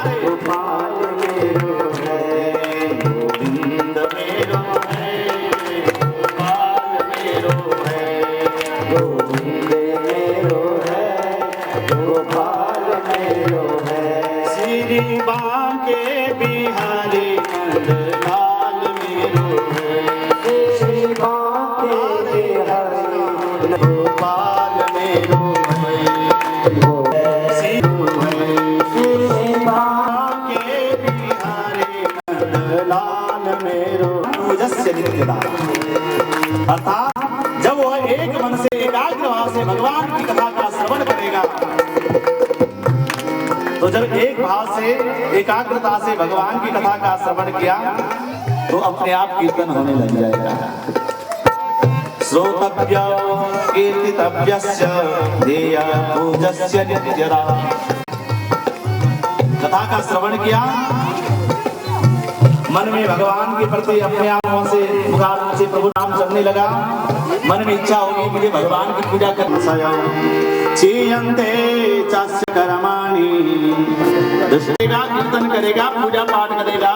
रे गोपाल मेरो है, गोविंद मेरो है, गोपाल मेरो है, गोविंद मेरो है, गोपाल मेरो है। श्री बांके बिहारी नंदलाल मेरो है, श्री बांके बिहारी गोपाल मेरो है, श्री बांके बिहारी नंदलाल मेरो पूजस्य नित्यदान। अर्थात जब वह एक मन से एकाग्र भाव से भगवान की कथा का श्रवण करेगा, तो जब एक भाव से एकाग्रता से भगवान की कथा का श्रवण किया तो अपने आप कीर्तन होने लग जाएगा। श्रोतव्य कीर्तितव्यस्य ध्येय पूजस्य नित्यदा। कथा का श्रवण किया, मन में भगवान के प्रति अपने आप से मुखार से प्रभु नाम चलने लगा, मन में इच्छा होगी मुझे भगवान की पूजा करना। चीयन्ते चास्य कर्माणि, कीर्तन करेगा, पूजा पाठ करेगा,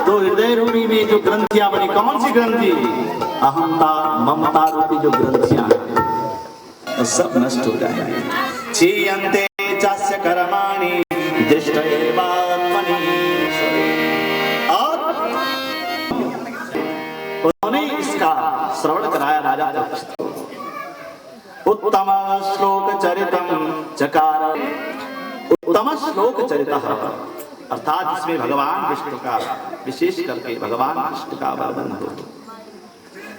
तो हृदय रूपी में जो ग्रंथियां बनी, कौन सी ग्रंथि? अहंता ममता रूपी जो ग्रंथियां सब नष्ट हो जाएंगे। चीयन्ते चास्य कर्माणि दृष्टयेवात्मनि। और उन्होंने इसका श्रवण कराया राजा परीक्षित को। उत्तम श्लोक चरितम चकार, उत्तम श्लोक चरितः अर्थात जिसमें भगवान विष्णु का, विशेष करके भगवान विष्णु का वर्णन हो।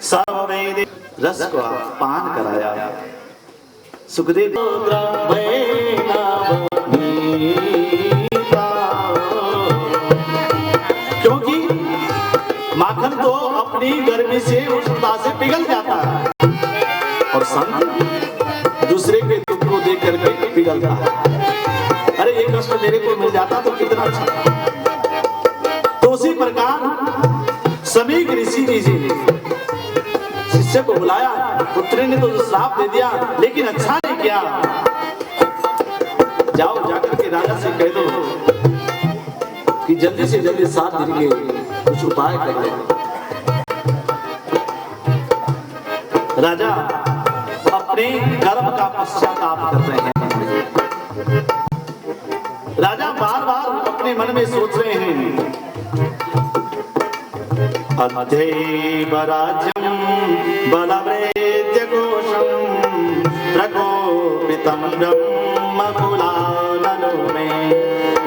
सर्ववेद रस को पान कराया। सुखदेव क्योंकि माखन तो अपनी गर्मी से उष्णता से पिघल जाता है और संत दूसरे के दुख को देख करके पिघलता है। अरे ये कष्ट मेरे को मिल जाता तो कितना अच्छा। तो उसी प्रकार समीक ऋषि जी शिष्य को बुलाया, पुत्री ने तो श्राप दे दिया लेकिन अच्छा नहीं किया, जाओ जाकर के राजा से कह दो कि जल्दी से जल्दी 7 दिन के कुछ उपाय कर ले। राजा अपने कर्म का पश्चाताप कर रहे हैं। राजा बार बार अपने मन में सोच रहे हैं, अध्यैव राज्यं बलवेद्यघोषं प्रकोपितं ब्रह्मकुलानलो मे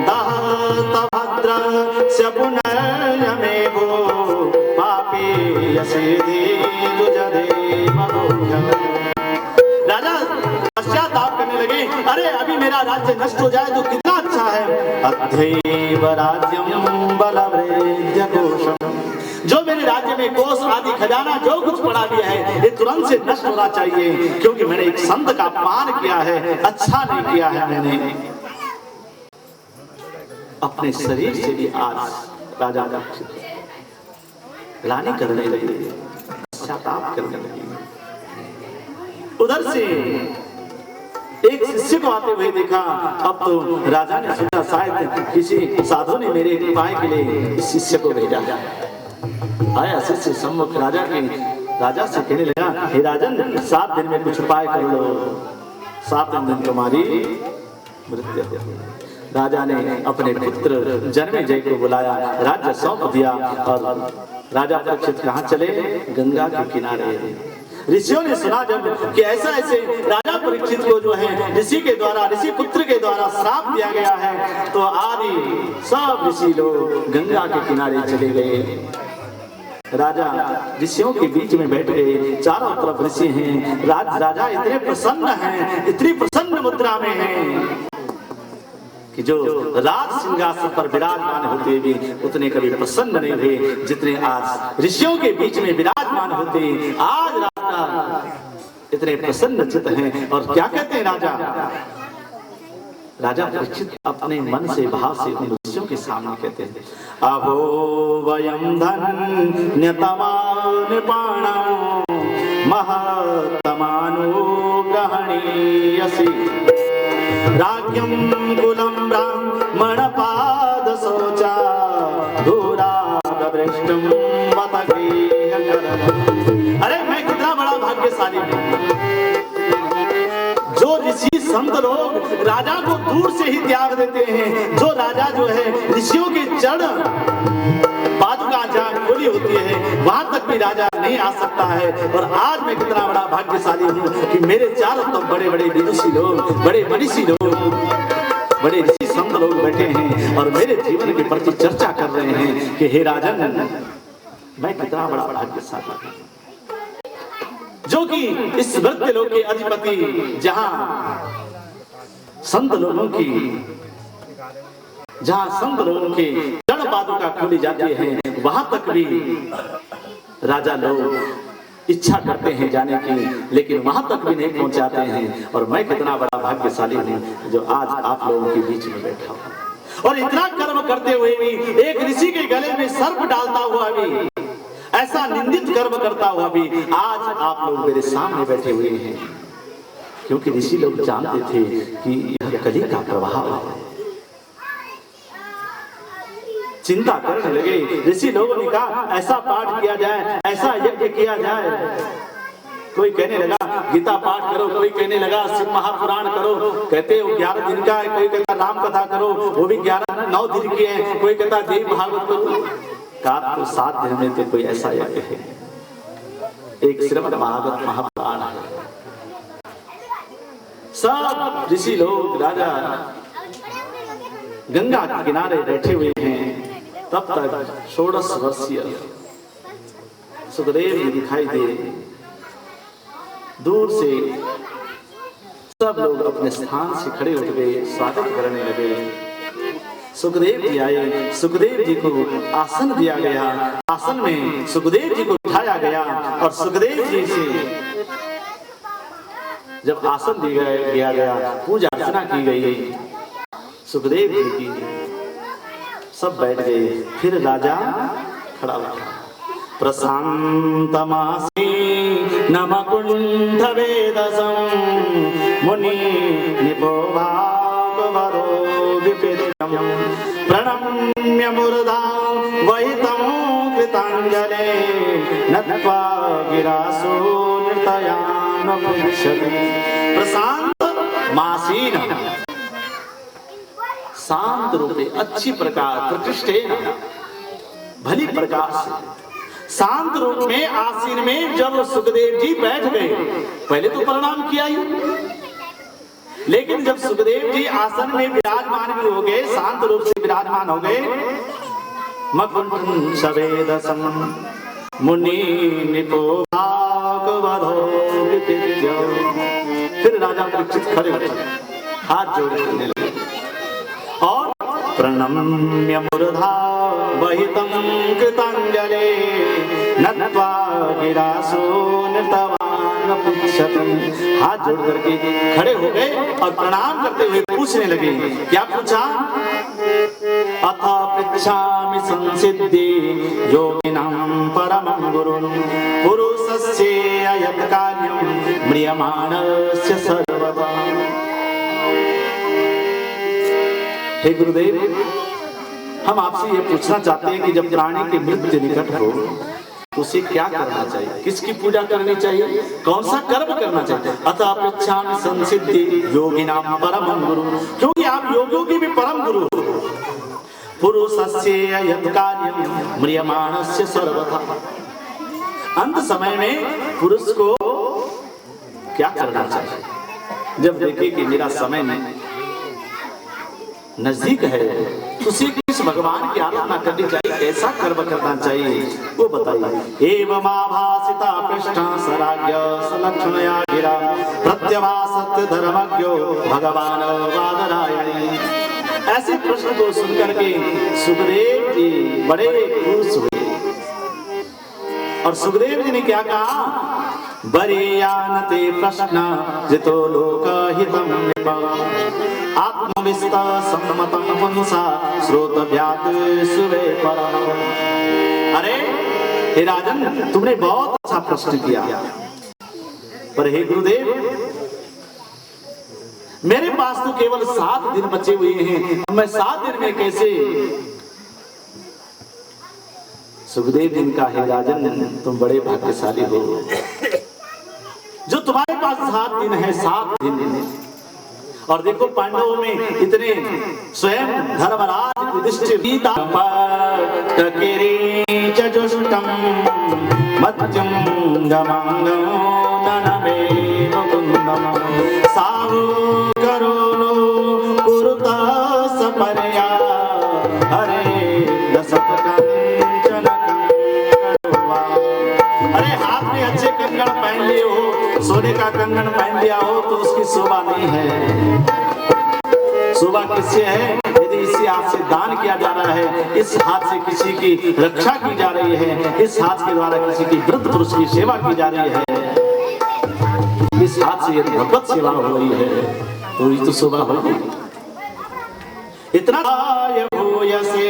दहतभद्रस्य पुनर्यमेवो पापी यसेदेदुजदेवगोह्यम्। राजा पश्चाताप करने लगे, अरे अभी मेरा राज्य नष्ट हो जाए तो कितना अच्छा है। अध्यैव राज्यं बलवेद्यघोषं, जो मेरे राज्य में कोष आदि खजाना जो कुछ पड़ा दिया है ये तुरंत से नष्ट होना चाहिए, क्योंकि मैंने एक संत का अपमान किया है, अच्छा नहीं किया है। मैंने अपने शरीर से भी आज राजा का ग्लानि करने लगे, पश्चाताप करने लगे। उधर से एक शिष्य को आते हुए देखा। अब तो राजा ने सोचा शायद किसी साधु ने मेरे उपाय के लिए इस शिष्य को भेजा। आया शिष्य सम्मुख राजा से कहने लगा, हे राजन 7 दिन में कुछ उपाय कर लो, 7 दिन तुम्हारी मृत्यु। राजा ने अपने पुत्र जन्मेजय को बुलाया, राज्य सौंप दिया और राजा परीक्षित कहाँ चले? गंगा के किनारे। ऋषियों ने सुना जब कि ऐसा ऐसे राजा परीक्षित को जो है ऋषि के द्वारा, ऋषि पुत्र के द्वारा श्राप दिया गया है, तो आदि सब ऋषि लोग गंगा के किनारे चले गए। राजा ऋषियों के बीच में बैठ गए, चारों तरफ ऋषि हैं। राजा इतने प्रसन्न हैं, इतनी प्रसन्न मुद्रा में हैं कि जो राज सिंहासन पर विराजमान होते भी उतने कभी प्रसन्न नहीं हुए जितने आज ऋषियों के बीच में विराजमान होते आज राजा इतने प्रसन्न चित्त हैं। और क्या कहते हैं राजा परीक्षित अपने मन से भाव से उन ऋषियों के सामने कहते हैं, अहो वयं धन्यतमानुपाणं महत्तमानुग्रहणीयसि राज्ञं कुलं ब्राह्मणपाद संत लोग राजा को दूर से ही त्याग देते हैं। जो राजा जो है ऋषियों के चरण पादुका जहाँ खोली होती है वहां तक भी राजा नहीं आ सकता है। और आज मैं कितना बड़ा भाग्यशाली हूँ कि मेरे चारों तरफ बड़े बड़े विदुषी लोग, बड़े मनीषी लोग, बड़े ऋषि संत लोग बैठे हैं और मेरे जीवन के प्रति चर्चा कर रहे हैं कि हे राजन, मैं कितना बड़ा भाग्यशाली हूँ जो कि इस मृत्य लोक के अधिपति, जहां संत लोगों के जड़ पादुका खोली जाती है, वहां तक भी राजा लोग इच्छा करते हैं जाने की, लेकिन वहां तक भी नहीं पहुंच जाते हैं। और मैं कितना बड़ा भाग्यशाली हूं जो आज आप लोगों के बीच में बैठा हूं। और इतना कर्म करते हुए भी, एक ऋषि के गले में सर्प डालता हुआ भी, ऐसा निंदित कर्म करता हुआ भी आज आप लोग मेरे सामने बैठे हुए हैं। क्योंकि ऋषि लोग जानते थे कि यह कली का प्रभाव है। चिंता करने लगे ऋषि लोगों ने कहा ऐसा पाठ किया जाए, ऐसा यज्ञ किया जाए। कोई कहने लगा गीता पाठ करो, कोई कहने लगा शिव महापुराण करो, कहते वो 11 दिन का है, कोई कहता राम कथा करो, वो भी 9 दिन की है, कोई कहता देव भागवत करो। कहा तो 7 दिन में तो कोई ऐसा यज्ञ है, एक श्रीमद् भागवत महापुराण है। सब ऋषि लोग राजा गंगा के किनारे बैठे हुए हैं। तब तक 16 वर्षीय सुखदेव जी दिखाई दे। दूर से सब लोग अपने स्थान से खड़े उठ गए, स्वागत करने लगे। सुखदेव जी आए, सुखदेव जी को आसन दिया गया, आसन में सुखदेव जी को बिठाया गया और सुखदेव जी से जब आसन दिया गया, पूजा अर्चना की गई, सुखदेव जी की, सब बैठ गए। फिर राजा खड़ा हुआ, प्रशांतमासी नमकुंठ वेदसं मुनि निपो भागवरो विपित्यं प्रणम्य मूर्धा वहितं कृतांजले नत्वा गिरासो नृतयानुपृच्छति। प्रशांत मासीन, शांत रूपे, अच्छी प्रकार, प्रतिष्ठे भली प्रकार से शांत रूप में आसीन में जब सुखदेव जी बैठ गए, पहले तो प्रणाम किया ही, लेकिन जब सुखदेव जी आसन में विराजमान भी हो गए, शांत रूप से विराजमान हो गए, मकुंठ सवेदसं मुनि निपो भागवतो विपित्यं। फिर राजा परीक्षित खड़े हुए, हाथ जोड़ने लगे और प्रणम्य मूर्धा वहितं कृतांजले नत्वा गिरासो नृतवानुपृच्छति। हाथ जोड़ करके खड़े हो गए और प्रणाम करते हुए पूछने लगे। क्या पूछा? अथ पृच्छामि संसिद्धि योगिनां परमं गुरुं पुरुषस्य यत् कार्यं म्रियमाणस्य सर्वदा। हे गुरुदेव, हम आपसे ये पूछना चाहते हैं कि जब प्राणी की मृत्यु निकट हो तो उसे क्या करना चाहिए, किसकी पूजा करनी चाहिए, कौन सा कर्म करना चाहिए? अतः पृच्छामि संसिद्धि योगिनां परमं गुरु, क्योंकि आप योगियों के भी परम गुरु हो। पुरुषस्य यत् कार्यं म्रियमाणस्य सर्वथा, अंत समय में पुरुष को क्या करना चाहिए? जब देखे कि मेरा समय में नजदीक है तो उसे किस भगवान की आराधना करनी चाहिए, कैसा कर्म करना चाहिए, वो बताइए। एवं आभासिता पृष्ठा सराज्य सलक्षणया गिरा प्रत्यवासत धर्मज्ञो भगवान वादरायणी। ऐसे प्रश्न को सुनकर के सुखदेव जी बड़े खुश हुए और सुखदेव जी ने क्या कहा? बरीयानते प्रश्न जितो लोकहितं निपः आत्मविस्ता सम्मतं पुंसा श्रोतव्यात् सुवे परम्। अरे हे राजन, तुमने बहुत अच्छा प्रश्न किया, पर हे गुरुदेव, मेरे पास तो केवल 7 दिन बचे हुए हैं, मैं 7 दिन में कैसे? सुखदेव जी का, हे राजन, तुम बड़े भाग्यशाली हो जो तुम्हारे पास 7 दिन है। 7 दिन और देखो पांडवों में इतने स्वयं धर्मराज युधिष्ठिर मत्यं गमांगं ननमे मुकुंदम साहु करुणो कुरुता सपर्या हरे दशक कंचन कंगनवा। अरे हाथ में अच्छे कंगन पहन लिए हो, सोने का कंगन पहन लिया हो तो उसकी शोभा नहीं है। शोभा किससे है? यदि इसी हाथ से दान किया जा रहा है, इस हाथ से किसी की रक्षा की जा रही है, इस हाथ के द्वारा किसी की वृद्ध पुरुष की सेवा की जा रही है, इस हाथ से यदि भगवत सेवा हो रही है तो ये तो शोभा होगी। इतना भूयसे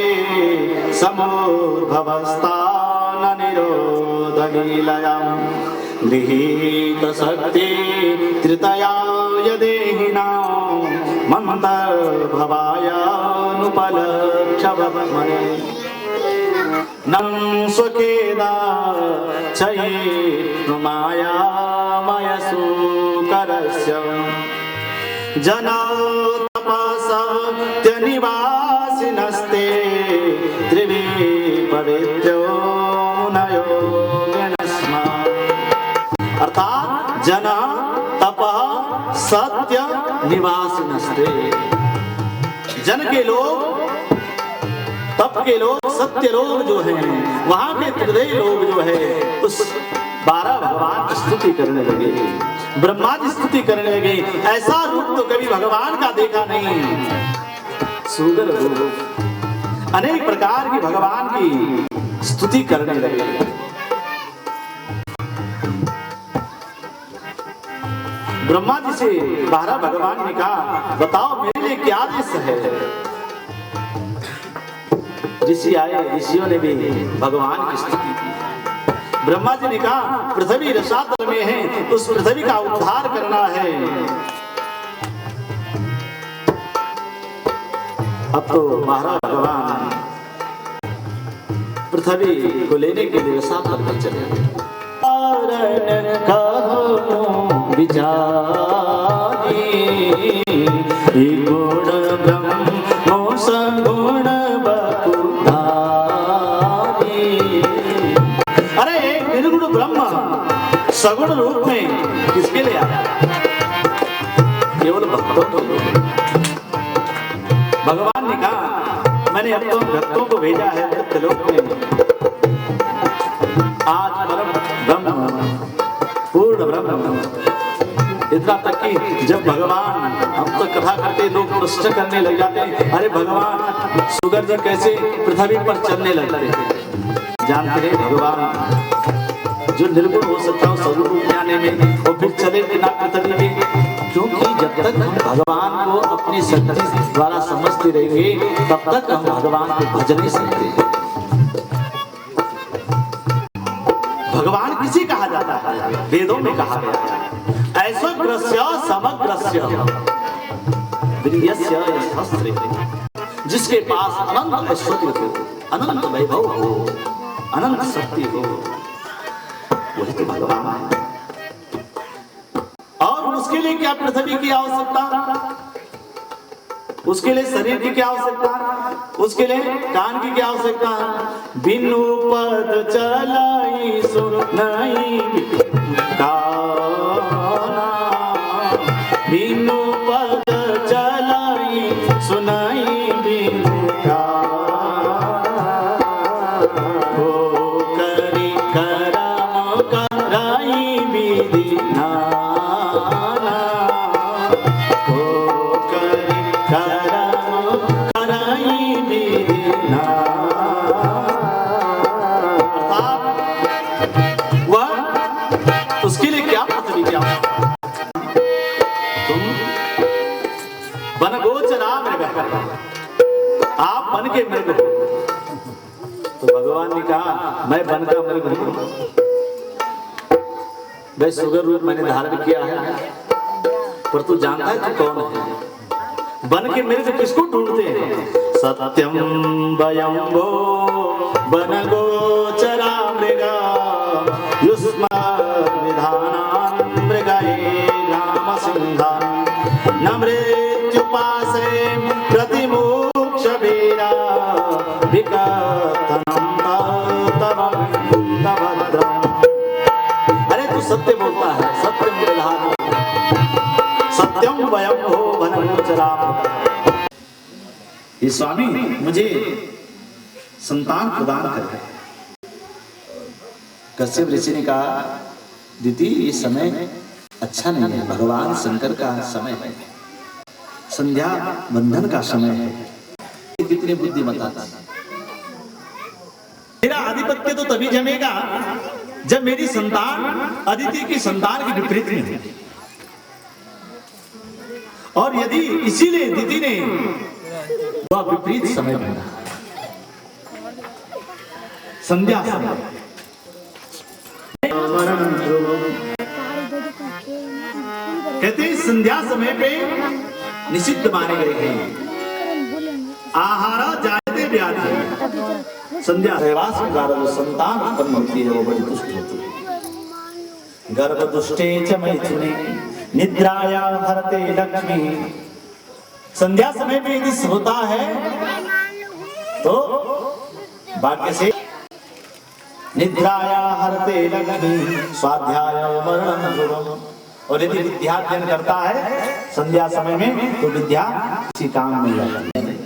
समोद्भवस्थान निरोधलीलयां गृहीत शक्ति तृतया यदेहिनां मन्तर्भवायानुपलक्ष्यवत्मने नं स्वखेदा चये मायामयसूकरस्य जना तपसत्यनिवासिनस्ते त्रिवी पवित्रो मुनयो गणस्मा। अर्थात जना तपः सत्य निवासिनस्ते, जन के लोग, तप के लोग, सत्य लोग जो हैं, वहां के त्रिदेव लोग जो है उस 12 भगवान की स्तुति करने लगे, ब्रह्मा जी स्तुति करने लगे। ऐसा रूप तो कभी भगवान का देखा नहीं। सुगर रूप अनेक प्रकार की भगवान की स्तुति करने लगे। ब्रह्मा जी से 12 भगवान ने कहा, बताओ मेरे लिए क्या आदेश है। ऋषि आए, ऋषियों ने भी भगवान की स्तुति की। ब्रह्मा जी ने कहा, पृथ्वी रसातल में है, उस पृथ्वी का उद्धार करना है। अब तो 12 भगवान पृथ्वी को लेने के लिए रसातल पर चले गए। गुण ब्रह्मो सगुण बकुधारी। अरे एक निर्गुण ब्रह्म सगुण रूप में किसके लिए आया? केवल भक्तों को। भगवान ने कहा, मैंने अब तो भक्तों को भेजा है मृत्यलोक में। आज परम ब्रह्म, पूर्ण ब्रह्म, इतना तक कि जब भगवान हम तो कथा करते लोग प्रश्न करने लग जाते हैं, अरे भगवान सुगर जी कैसे पृथ्वी पर चलने लगते हैं? जानते हैं भगवान जो निर्गुण हो सकता है स्वरूप ज्ञाने में, और फिर चले बिना पृथ्वी में, क्योंकि जब तक हम भगवान को अपनी शक्ति द्वारा समझते रहेंगे तब तक हम भगवान को भज नहीं सकते। भगवान किसे कहा जाता है? वेदों में कहा गया है, ऐश्वर्यस्य समग्रस्य वीर्यस्य यशस्त्रे। जिसके पास अनंत ऐश्वर्य हो, अनंत वैभव हो, अनंत शक्ति हो, वही तो भगवान है। और उसके लिए क्या पृथ्वी की आवश्यकता? उसके लिए शरीर की क्या आवश्यकता? उसके लिए कान की क्या आवश्यकता? बिनु पद चलाई सुनाई काना, बिनु पद चलाई सुनाई बिनु हो करी करम कराई विधि नाना, हो करी करम कराई विधि नाना। वह उसके लिए क्या पृथ्वी क्या? तुम बनगोचरा मृग, आप बन के मृग हो। तो भगवान ने कहा, मैं बन का मृग हूं, मैं सुगर रूप मैंने धारण किया है, पर तू जानता है तू कौन है? बन के मृग किसको ढूंढते हैं? सत्यम वयम्भो बनगोचरा मृगा युष्मद्विधानान् मृगये राम सिंहान् न मृत्यु पासे प्रतिमोक्ष वीरा विकथनम तव भद्रम। अरे तू सत्य बोलता है, सत्य मुरलीधर, सत्यम वयम हो वनगोचरा। ये स्वामी मुझे संतान प्रदान कर। कश्यप ऋषि ने कहा दीदी ये समय अच्छा नहीं है, भगवान शंकर का समय है, संध्या बंधन का समय है। कितने बुद्धिमता था। मेरा आधिपत्य तो तभी जमेगा जब मेरी संतान अदिति की संतान के विपरीत में है। और यदि इसीलिए दीदी ने वह विपरीत समय बना, संध्या समय। कहते संध्या समय पे निषिद्ध माने गए हैं। आहारा जायते व्याधि। संध्या सहवास के कारण जो संतान उत्पन्न होती है वो बड़ी दुष्ट होती है। गर्भ दुष्टे च मैथुने निद्राया हरते लक्ष्मी। संध्या समय पे यदि होता है तो वाक्य से निद्राया हरते लक्ष्मी स्वाध्याय मरणं ध्रुवम्। और यदि विद्याध्ययन करता है संध्या समय में तो विद्या किसी काम में लगता है।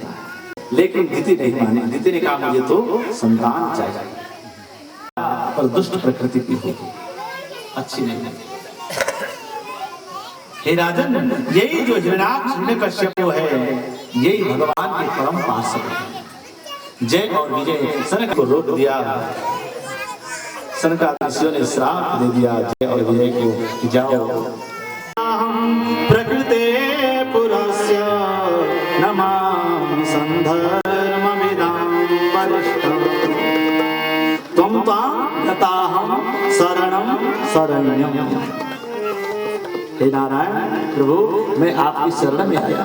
लेकिन दीदी नहीं मानी, दीदी ने कहा मुझे तो संतान चाहिए, पर दुष्ट प्रकृति की होगी, अच्छी नहीं है। हे राजन, यही जो हिरण्याक्ष है यही भगवान के परम पार्षद है। जय और विजय सनक को रोक दिया, सनकादित्यों ने श्राप दे दिया जय और विजय को, जाओ। प्रकृते पुरस्य नमामि संधर्ममिदं वरिष्ठम्। त्वं त्वां गताहं शरणं शरण्यम्। हे नारायण प्रभु, मैं आपकी शरण में आया।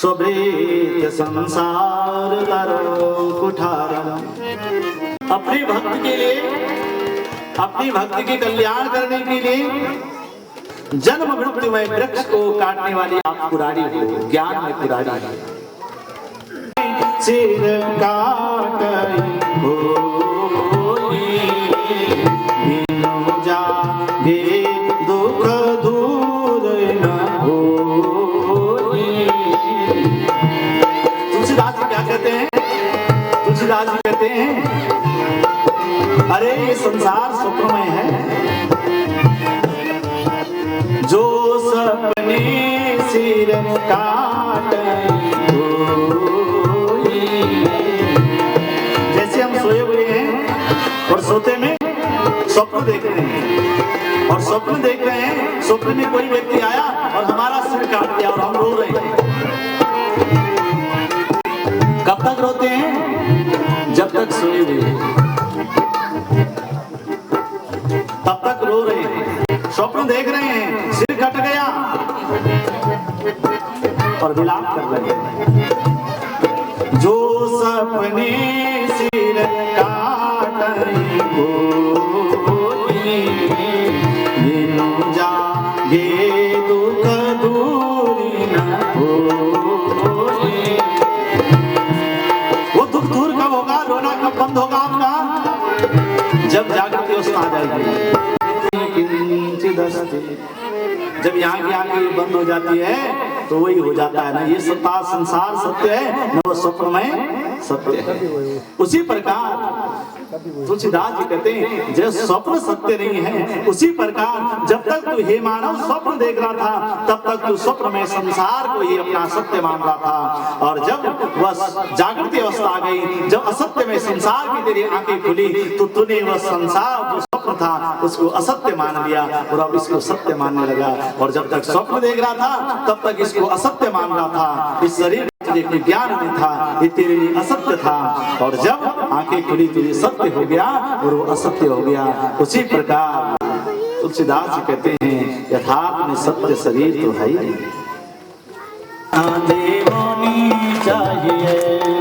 स्वभृत्य संसार तरो कुठारम्। अपने भक्त के लिए, अपनी भक्ति के कल्याण करने के लिए जन्म मृत्यु में वृक्ष को काटने वाली आप कुरारी हो, ज्ञान में कुरारी है। सिर काटई होई बिनु जागे दुख दूर न होई। तुलसीदास जी क्या कहते हैं? तुलसीदास जी कहते हैं अरे ये संसार स्वप्नमय है, जो सपने सिर काटई होई। जैसे हम सोए हुए हैं और सोते में स्वप्न देख रहे हैं, और स्वप्न देख रहे हैं, स्वप्न में कोई व्यक्ति आया और हमारा सिर काट दिया और हम रो रहे हैं। कब तक रोते हैं? जब तक सोए हुए हैं तब तक रो रहे हैं। स्वप्न देख रहे हैं, सिर कट गया और विलाप कर रहे हैं। जो सपने सिर काटई होई बिनु जागे दुख दूरी न होई। वो दुख दूर कब होगा, रोना कब बंद होगा आपका? जब जागृति अवस्था आ जाएगी। जब यहाँ की आंखें बंद हो जाती है तो वही हो जाता है ना, ये सत्ता संसार सत्य है न वो स्वप्न में सत्य है। उसी प्रकार तुलसीदास जी कहते हैं जैसे स्वप्न सत्य नहीं है, उसी प्रकार जब तक तू हे मानव स्वप्न देख रहा था तब तक तू स्वप्न में संसार को ही अपना सत्य मान रहा था। और जब वह जागृति अवस्था आ गई, जब असत्य में संसार की तेरी आंखें खुली तो तूने वह संसार जो स्वप्न था उसको असत्य मान लिया और अब इसको सत्य मानने लगा। और जब तक स्वप्न देख रहा था तब तक इसको असत्य मान रहा था। इस शरीर तुझे ज्ञान नहीं था, ये तेरे लिए असत्य था, और जब आंखें खुली तो ये सत्य हो गया और वो असत्य हो गया। उसी प्रकार तुलसीदास जी कहते हैं यथार्थ में सत्य शरीर तो है ही नहीं। चाहिए चाहिए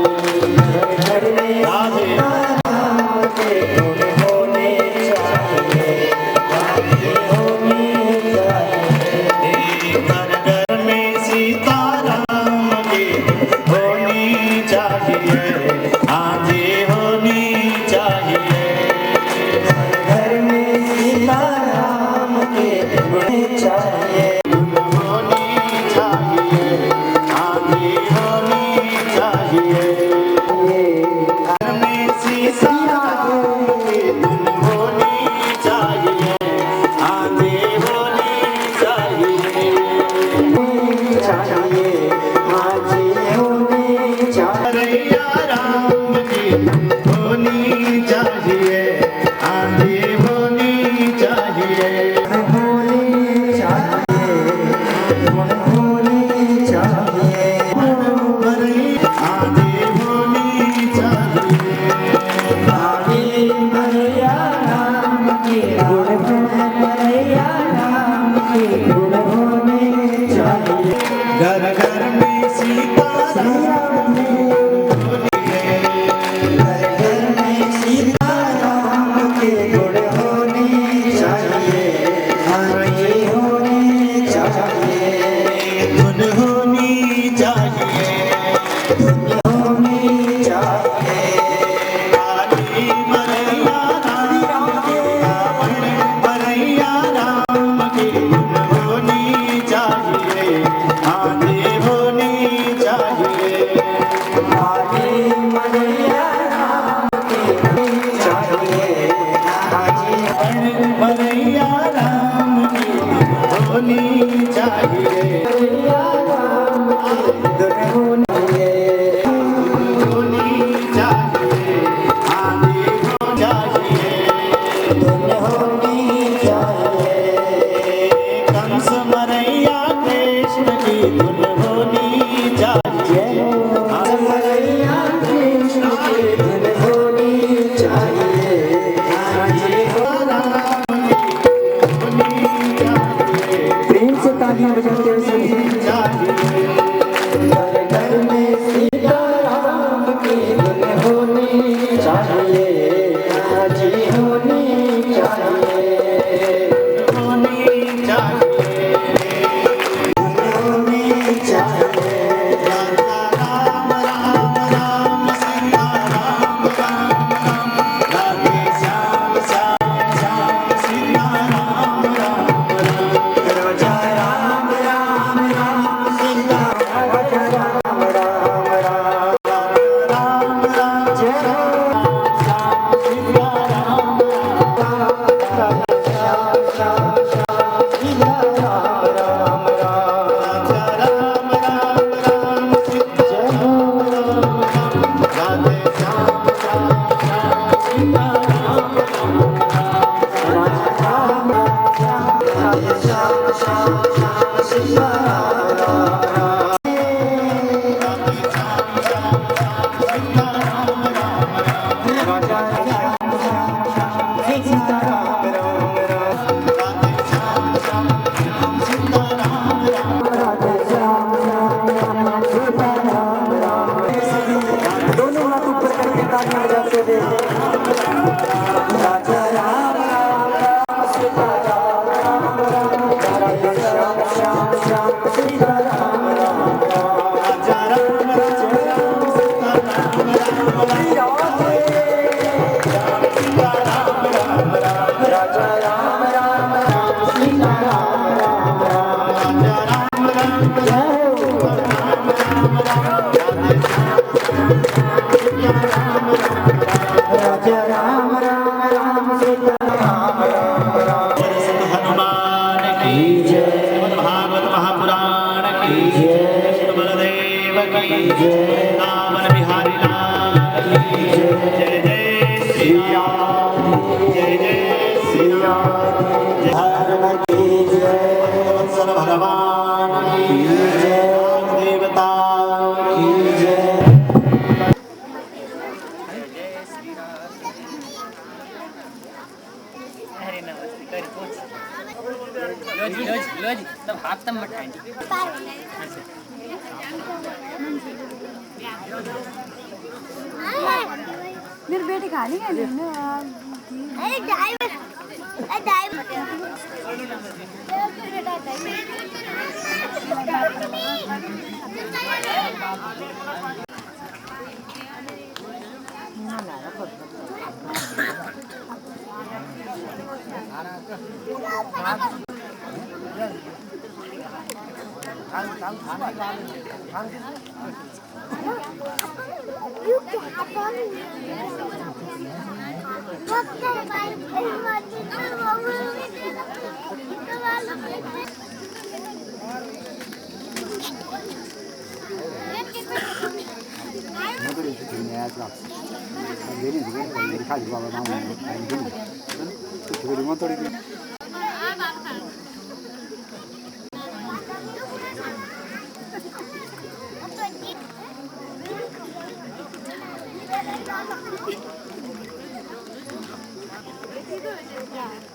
मेरे बेटे खा लेंगे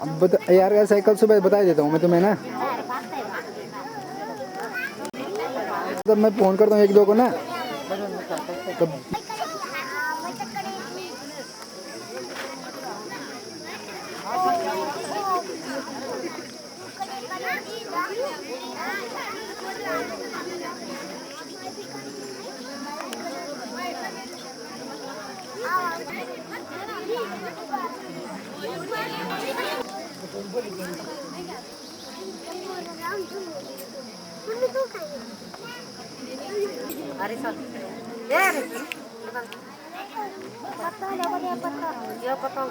अब यार यार साइकिल सुबह बता देता हूँ मैं तुम्हें ना, तब मैं फोन करता हूँ एक दो को ना तब। अरे सर ये रे पत्ता लगा पत्ता ये पत्ता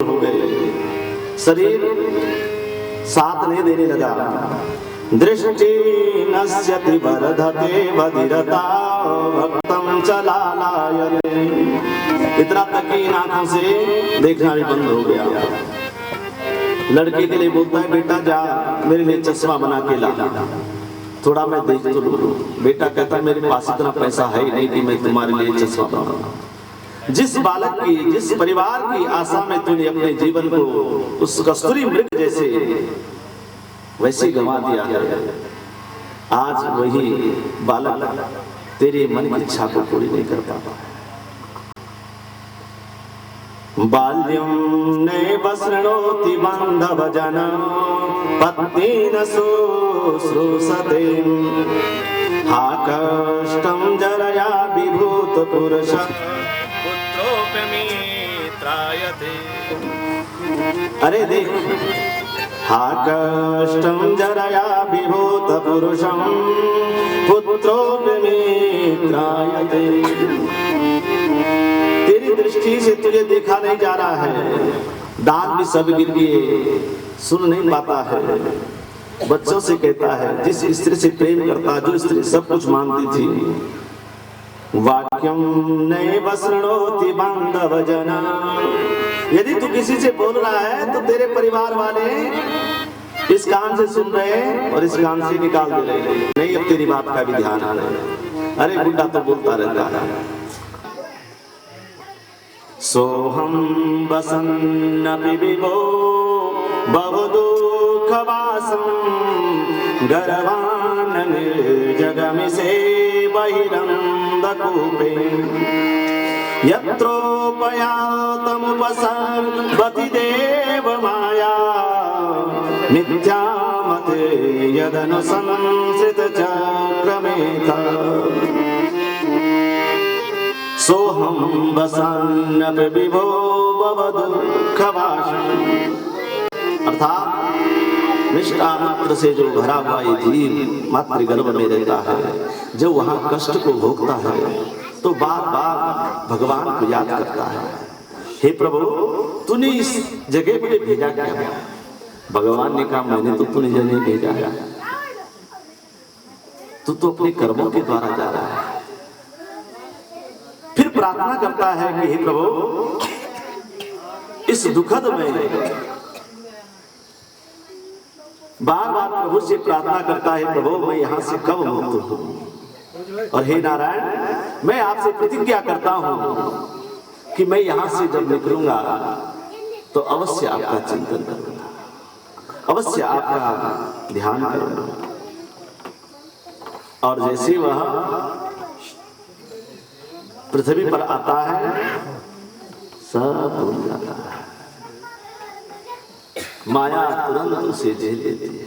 हो गए, शरीर साथ नहीं देने लगा। दृष्टि नश्यति वर्धते बधिरता भक्तम चलालायते। इतना तक कि इन आंखों से देखना भी बंद हो गया। लड़के के लिए बोलता है, बेटा जा मेरे लिए चश्मा बना के ला, थोड़ा मैं देख तो लूं। बेटा कहता है, मेरे पास इतना पैसा है ही नहीं कि मैं तुम्हारे लिए चश्मा बनाऊं। जिस बालक की, जिस परिवार की आशा में तूने अपने जीवन को उस कस्तूरी मृग जैसे वैसे गंवा दिया है, आज वही बालक तेरे मन की इच्छा को पूरी नहीं कर पाता। बाल्यं नैव शृणोति बान्धवजनं पत्नीन शुश्रूषते। हा कष्टं जरया विभूतपुरुषः पुत्रोऽपि मित्रायते। अरे देख, हा कष्टं जरया विभूतपुरुषं पुत्रोऽपि मित्रायते। तेरी दृष्टि से तुझे देखा नहीं जा रहा है, दांत भी सब गिर गए, सुन नहीं पाता है। बच्चों से कहता है, जिस स्त्री से प्रेम करता, जो स्त्री सब कुछ मानती थी। वाक्यम नैव शृणोति बान्धवजना। यदि तू किसी से बोल रहा है तो तेरे परिवार वाले इस कान से सुन रहे हैं और इस कान से निकाल दे रहे हैं, नहीं अब तेरी बात का भी ध्यान आ रहा है। अरे बुड्ढा तो बोलता रहता है। सोहम वसन्नपि विभो बहुदुःखवासं गर्वान् निर्जगमिषे बहिरन्धकूपे। यत्रोपयातमुपसर्पति देवमाया मिथ्यामते यदनुसंसृतचक्रमेता। सोहम वसन्नपि विभो भवदुःखवासं। अर्थात मिष्टान्न से जो भरा हुआ ये जीव मातृगर्भ में रहता है, जो वहां कष्ट को भोगता है तो बार बार भगवान को याद करता है। हे प्रभु, तूने इस जगह पे भेजा क्या? भगवान ने कहा, मैंने तो तुझे नहीं भेजा है, तू तो अपने कर्मों के द्वारा जा रहा है। फिर प्रार्थना करता है कि हे प्रभु, इस दुखद में बार बार प्रभु से प्रार्थना करता है, प्रभु मैं यहां से कब मुक्त हूं? और हे नारायण, मैं आपसे प्रतिज्ञा करता हूं कि मैं यहां से जब निकलूंगा तो अवश्य आपका चिंतन करूंगा, अवश्य आपका ध्यान करूंगा। और जैसे वह पृथ्वी पर आता है, सब भूल जाता है। माया तुरंत उसे झेल लेती है,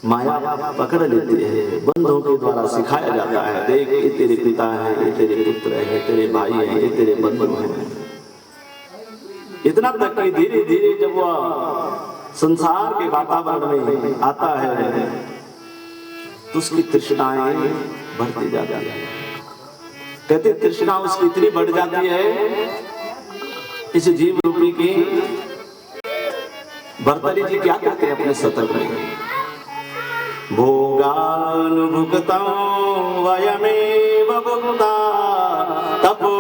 माया पकड़ लेती है। बंधुओं के द्वारा सिखाया जाता है, देख ये तेरे पिता हैं, ये तेरे पुत्र हैं, ये तेरे भाई हैं, ये तेरे बंधु हैं। इतना तक कि धीरे धीरे जब वह संसार के वातावरण में आता है तो उसकी तृष्णाएं बढ़ती जाती है। कहते तृष्णा उसकी इतनी बढ़ जाती है, इस जीव रूपी की भर्तरी जी क्या कहते हैं अपने शतक में? भोगानुभुक्तं वयमेव भुक्ता तपो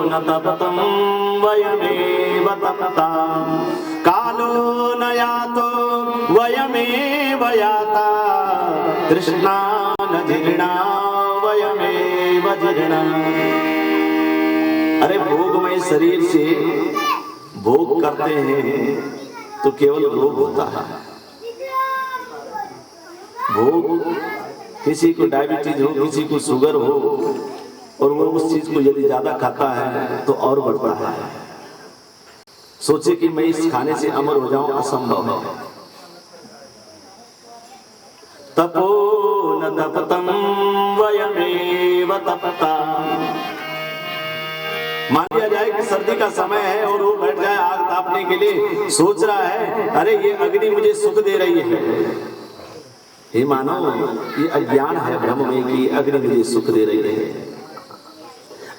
न तपतं वयमेव तप्ता। कालो न यातो वयमेव याता तृष्णा न जीर्णा वयमेव जीर्णा। अरे भोगमय शरीर से भोग करते हैं तो केवल रोग होता है। भोग, किसी को डायबिटीज हो, किसी को शुगर हो, और वो उस चीज को यदि ज्यादा खाता है तो और बढ़ता है। सोचे कि मैं इस खाने से अमर हो जाऊं, असंभव है। तपो न तपतं वयमेव तपता। मान लिया जाए कि सर्दी का समय है और वो बैठ जाए आग तापने के लिए, सोच रहा है अरे ये अग्नि मुझे सुख दे रही है। हे मानव, ये अज्ञान है भ्रम में कि अग्नि मुझे सुख दे रही है।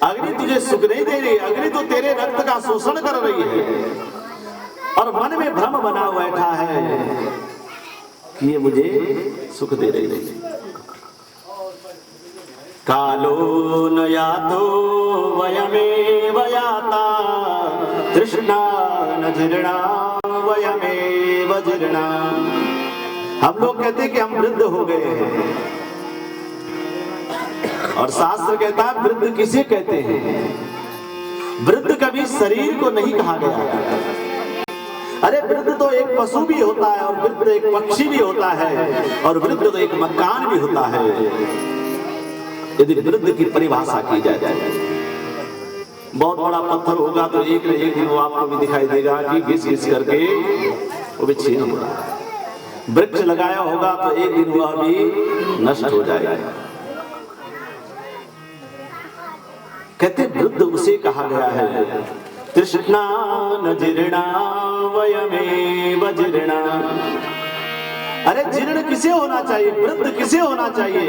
अग्नि तुझे सुख नहीं दे रही, अग्नि तो तेरे रक्त का शोषण कर रही है और मन में भ्रम बना बैठा है कि ये मुझे सुख दे रही है। कालो न यातो वयमेव याता तृष्णा न जीर्णा वयमेव जीर्णा। हम लोग कहते हैं कि हम वृद्ध हो गए हैं और शास्त्र कहता है वृद्ध किसे कहते हैं? वृद्ध कभी शरीर को नहीं कहा गया। अरे वृद्ध तो एक पशु भी होता है और वृद्ध एक पक्षी भी होता है और वृद्ध तो एक मकान भी होता है, यदि वृद्ध की परिभाषा की जाए। बहुत बड़ा पत्थर होगा तो एक न एक दिन वो आपको भी दिखाई देगा कि घिस घिस करके वो भी छीन हो रहा है। वृक्ष लगाया होगा तो एक दिन वह भी नष्ट हो जाएगा। कहते वृद्ध उसे कहा गया है तृष्णा न जीर्णा वयमेव जीर्णा। अरे जीर्ण किसे होना चाहिए? वृद्ध किसे होना चाहिए?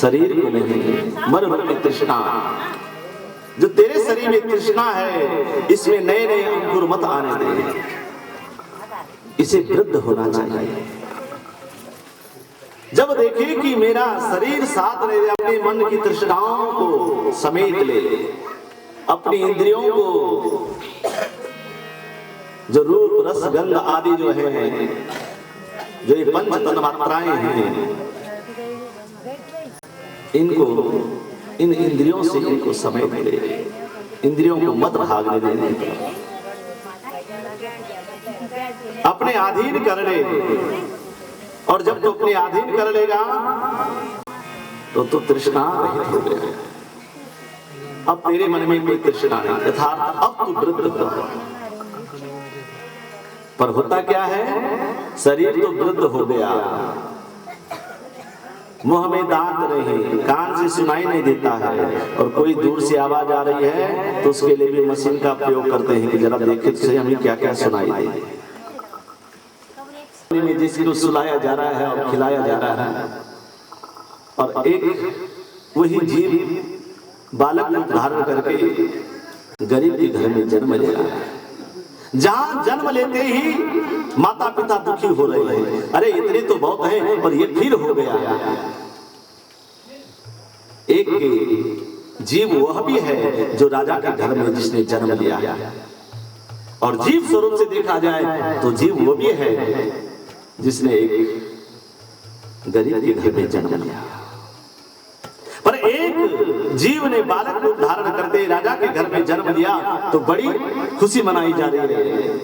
शरीर को नहीं, मन रूपी तृष्णा। जो तेरे शरीर में तृष्णा है इसमें नए नए अंकुर मत आने दे, इसे वृद्ध होना चाहिए। जब देखे कि मेरा शरीर साथ रहे, अपने मन की तृष्णाओं को समेट ले, अपनी इंद्रियों को जो रूप रस गंध आदि जो है, जो ये पंच तन्मात्राएं हैं, इनको इन इंद्रियों से इनको समेट ले, इंद्रियों को मत भागने देने, अपने अधीन कर ले। और जब तू अपने अधीन कर लेगा तो तू तृष्णा रहित हो गया। अब तेरे मन में कोई तृष्णा नहीं, यथार्थ अब तू वृद्ध हो। पर होता क्या है? शरीर तो वृद्ध हो गया, मुंह में दांत नहीं, कान से सुनाई नहीं देता है और कोई दूर से आवाज आ रही है तो उसके लिए भी मशीन का प्रयोग करते हैं कि जरा देखे तो हमें क्या क्या सुनाई दे। में जिसको सुलाया जा रहा है और खिलाया जा रहा है, और एक वही जीव बालक को धारण करके गरीब के घर में जन्म ले रहा है, जहां जन्म लेते ही माता पिता दुखी हो रहे हैं। अरे इतने तो बहुत है और ये फिर हो गया। एक जीव वह भी है जो राजा के घर में जिसने जन्म लिया, और जीव स्वरूप से देखा जाए तो जीव वो भी है जिसने एक गरीब के घर में जन्म लिया। पर एक जीव ने बालक रूप धारण करते राजा के घर में जन्म लिया तो बड़ी खुशी मनाई जा रही है,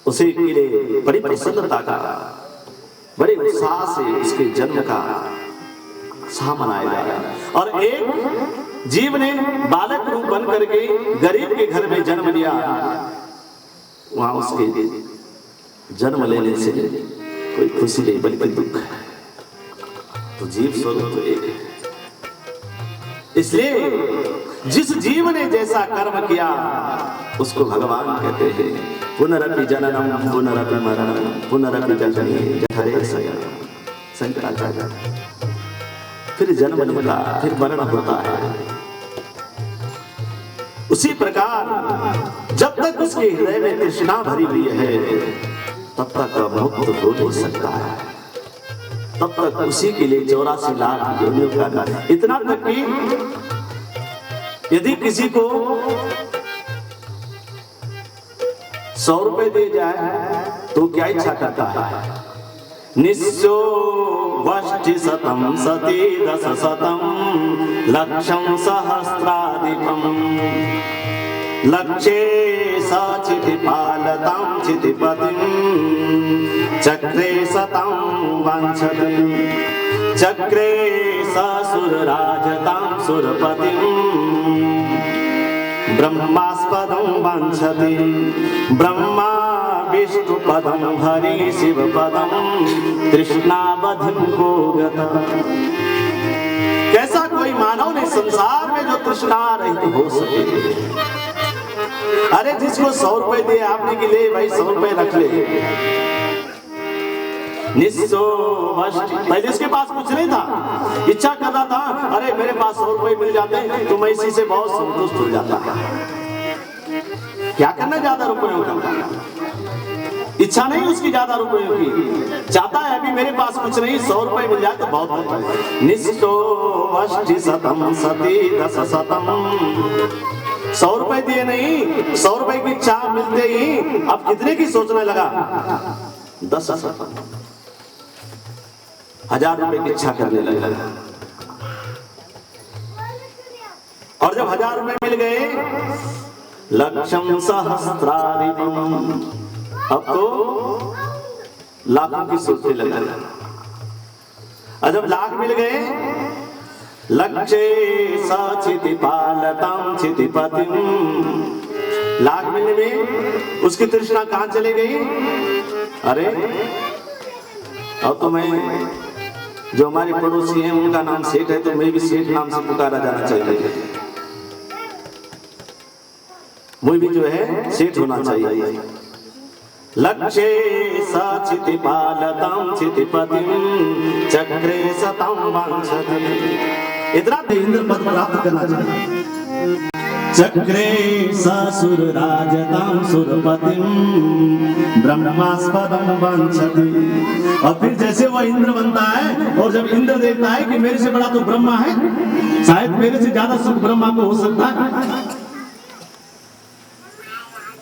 उसे के लिए बड़ी प्रसन्नता का, बड़े उत्साह से उसके जन्म का उत्साह मनाया जा रहा है। और एक जीव ने बालक रूप बन करके गरीब के घर में जन्म लिया, वहां उसके जन्म लेने से कोई खुशी नहीं बल्कि दुख है। तो जीव स्वरूप तो एक है। इसलिए जिस जीव ने जैसा कर्म किया उसको भगवान कहते हैं पुनरपि जननम पुनरपि मरणम पुनरपि जननी जठरे शयनम। शंकराचार्य फिर जन्म लेता, फिर मरण होता है। उसी प्रकार जब तक उसके हृदय में तृष्णा भरी हुई है तब तक मुक्त हो नहीं सकता है, तब तक उसी के लिए 84 लाख योनियों का, इतना तक कि यदि किसी को 100 रुपए दे जाए तो क्या इच्छा करता है? निस्सो वष्टि शतम सती 10 लक्षं सहस्राधिकम् लक्षे सचितिपालतां चितिपतिं चक्रे सतां वाञ्छति चक्रे ससुरराजतां सुरपतिं ब्रह्मास्पदं वाञ्छति ब्रह्मा विष्णुपदं हरि शिवपदं तृष्णावधिं को गता। कैसा कोई मानव ने संसार में जो तृष्णा रहित हो सके? अरे जिसको 100 रुपए दिए आपने कि ले भाई 100 रुपए रख ले, निस्सो वष्टि। पहले इसके पास कुछ नहीं था, इच्छा कर रहा था अरे मेरे पास 100 रुपए मिल जाते तो मैं इसी से बहुत संतुष्ट हो जाता। क्या करना ज्यादा रुपयों का, इच्छा नहीं उसकी ज्यादा रुपयों की, चाहता है अभी मेरे पास कुछ नहीं 100 रुपए मिल जाए तो बहुत होता है। निस्सो वष्टि सतम सती दस सतम। 100 रुपए दिए नहीं, 100 रुपए की इच्छा मिलते ही अब कितने की सोचने लगा, 10 1000 रुपए की इच्छा करने लगा। और जब 1000 रुपए मिल गए, लक्षम सहस्राधिपम, अब तो लाखों की सोचने लगा। और जब लाख मिल गए, लक्ष्य सचिति पालताम चितिपतिम। लाख मिलने में उसकी तृष्णा कहां चली गई, अरे अब तो मैं, जो हमारे पड़ोसी हैं उनका नाम सेठ है तो मैं भी सेठ नाम से पुकारा जाना चाहिए, मुझे भी जो है सेठ होना चाहिए। लक्ष्य सचिति पालताम चितिपतिम चक्रे सतम वांछति। इतना इंद्र पद प्राप्त करना चाहिए। चक्रे ससुर राजताम सुरपतिम ब्रह्मास्पदम वांछति। और फिर जैसे वह इंद्र बनता है और जब इंद्र देखता है कि मेरे से बड़ा तो ब्रह्मा है, शायद मेरे से ज्यादा सुख ब्रह्मा को हो सकता है।